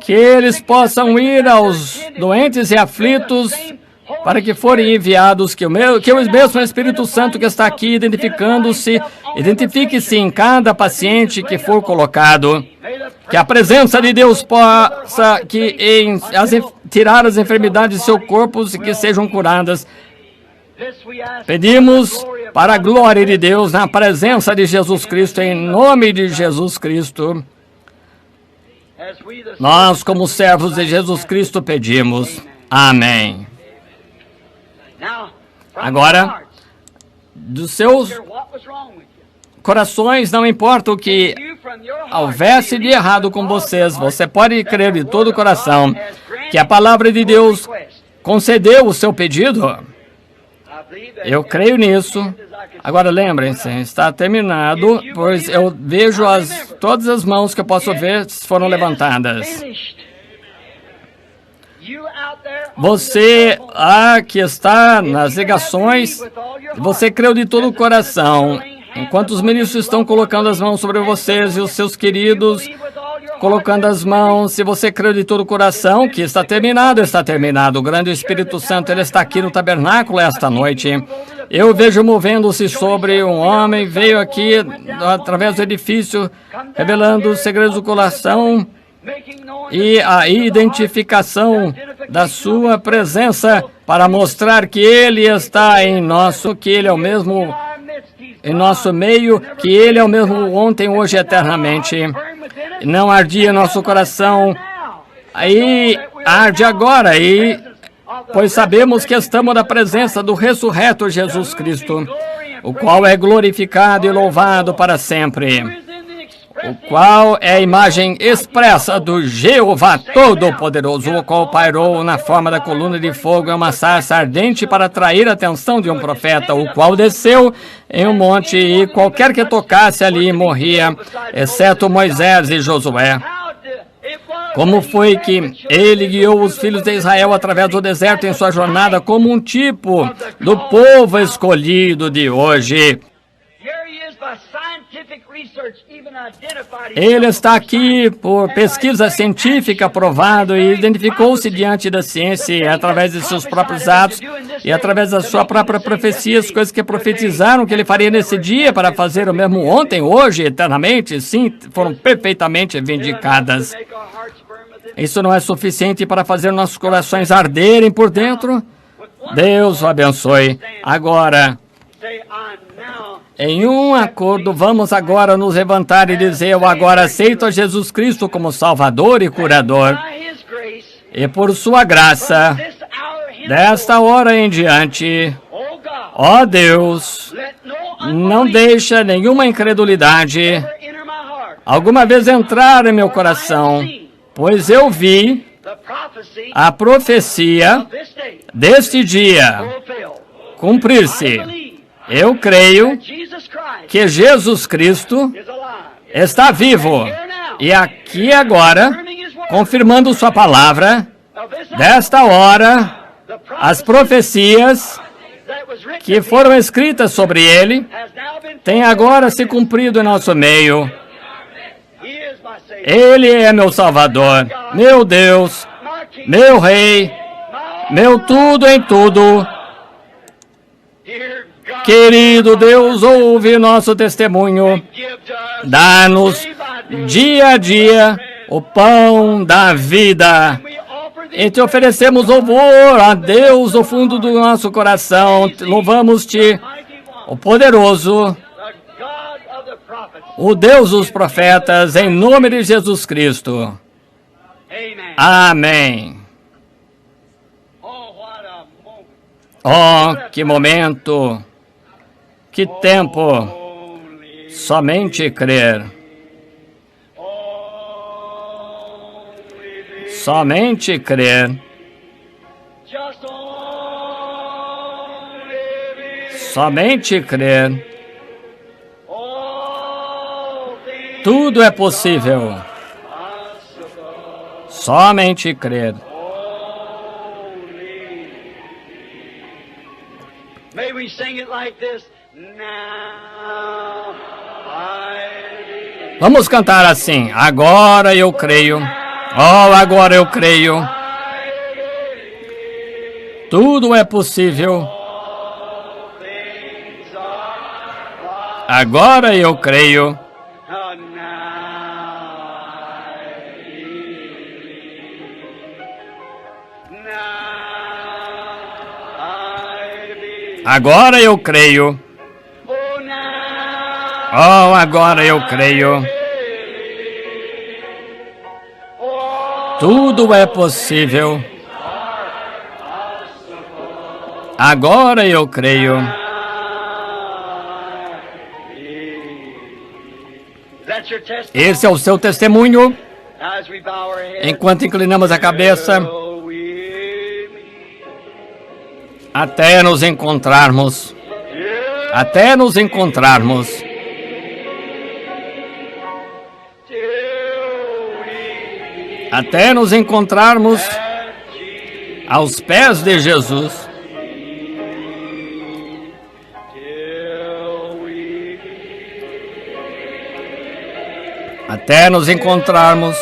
que eles possam ir aos doentes e aflitos, para que forem enviados, que o mesmo Espírito Santo que está aqui identifique-se em cada paciente que for colocado, que a presença de Deus possa tirar as enfermidades de seu corpo e que sejam curadas. Pedimos para a glória de Deus, na presença de Jesus Cristo, em nome de Jesus Cristo. Nós, como servos de Jesus Cristo, pedimos. Amém. Agora, dos seus corações, não importa o que houvesse de errado com vocês, você pode crer de todo o coração que a palavra de Deus concedeu o seu pedido. Eu creio nisso. Agora lembrem-se, está terminado, pois eu vejo todas as mãos que eu posso ver foram levantadas. Você que está nas ligações, você creu de todo o coração. Enquanto os ministros estão colocando as mãos sobre vocês e os seus queridos colocando as mãos, se você creu de todo o coração que está terminado, está terminado. O grande Espírito Santo, ele está aqui no tabernáculo esta noite. Eu vejo movendo-se sobre um homem, veio aqui através do edifício, revelando os segredos do coração e a identificação da sua presença para mostrar que ele está em nosso, que ele é o mesmo em nosso meio, que ele é o mesmo ontem, hoje e eternamente. Não ardia nosso coração, aí arde agora, pois sabemos que estamos na presença do ressurreto Jesus Cristo, o qual é glorificado e louvado para sempre, o qual é a imagem expressa do Jeová Todo-Poderoso, o qual pairou na forma da coluna de fogo em uma sarça ardente para atrair a atenção de um profeta, o qual desceu em um monte e qualquer que tocasse ali morria, exceto Moisés e Josué. Como foi que ele guiou os filhos de Israel através do deserto em sua jornada como um tipo do povo escolhido de hoje? Ele está aqui por pesquisa científica provado e identificou-se diante da ciência através de seus próprios atos e através da sua própria profecia, as coisas que profetizaram que ele faria nesse dia para fazer o mesmo ontem, hoje, eternamente, sim, foram perfeitamente vindicadas. Isso não é suficiente para fazer nossos corações arderem por dentro? Deus o abençoe. Agora, em um acordo, vamos agora nos levantar e dizer: eu agora aceito a Jesus Cristo como Salvador e Curador. E por sua graça, desta hora em diante, ó Deus, não deixa nenhuma incredulidade alguma vez entrar em meu coração, pois eu vi a profecia deste dia cumprir-se. Eu creio que Jesus Cristo está vivo e aqui agora, confirmando sua palavra, desta hora, as profecias que foram escritas sobre ele têm agora se cumprido em nosso meio. Ele é meu Salvador, meu Deus, meu Rei, meu tudo em tudo. Querido Deus, ouve nosso testemunho. Dá-nos dia a dia o pão da vida. E te oferecemos louvor a Deus do fundo do nosso coração. Louvamos-te, o poderoso, o Deus dos profetas, em nome de Jesus Cristo. Amém. Oh, que momento, que tempo, somente crer. Somente crer. Somente crer. Tudo é possível. Somente crer. May we sing it like this. Now I... Vamos cantar assim. Agora eu creio. Oh, agora eu creio. Tudo é possível. Agora eu creio. Agora eu creio. Oh, agora eu creio. Tudo é possível. Agora eu creio. Esse é o seu testemunho. Enquanto inclinamos a cabeça, até nos encontrarmos. Até nos encontrarmos. Até nos encontrarmos aos pés de Jesus. Até nos encontrarmos.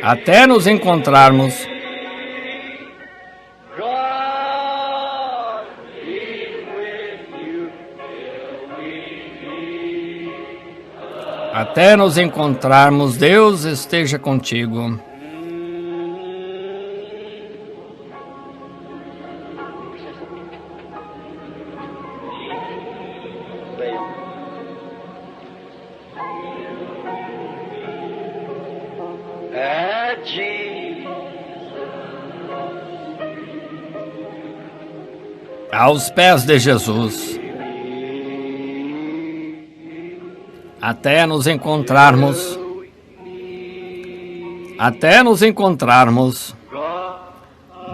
Até nos encontrarmos. Até nos encontrarmos, Deus esteja contigo. Aos pés de Jesus. Até nos encontrarmos. Até nos encontrarmos.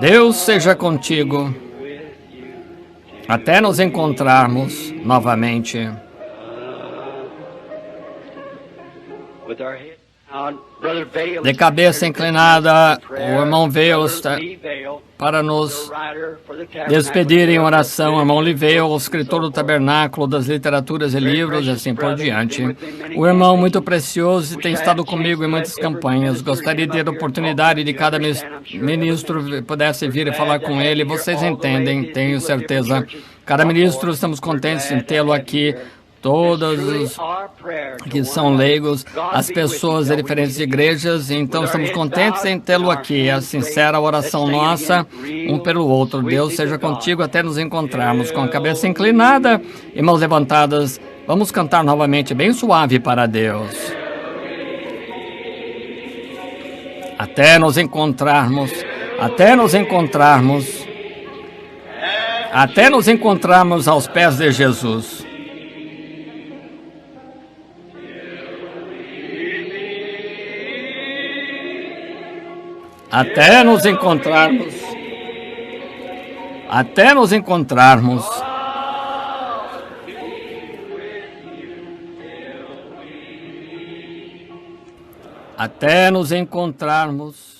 Deus seja contigo. Até nos encontrarmos novamente. De cabeça inclinada, o irmão Vail está para nos despedir em oração. O irmão Liveu, o escritor do Tabernáculo, das Literaturas e Livros, e assim por diante. O irmão muito precioso tem estado comigo em muitas campanhas. Gostaria de ter a oportunidade de cada ministro pudesse vir e falar com ele. Vocês entendem, tenho certeza. Cada ministro, estamos contentes em tê-lo aqui. Todos os que são leigos, as pessoas de diferentes igrejas, então estamos contentes em tê-lo aqui. É a sincera oração nossa, um pelo outro. Deus seja contigo até nos encontrarmos. Com a cabeça inclinada e mãos levantadas, vamos cantar novamente bem suave para Deus. Até nos encontrarmos, até nos encontrarmos, até nos encontrarmos aos pés de Jesus. Até nos encontrarmos. Até nos encontrarmos. Até nos encontrarmos.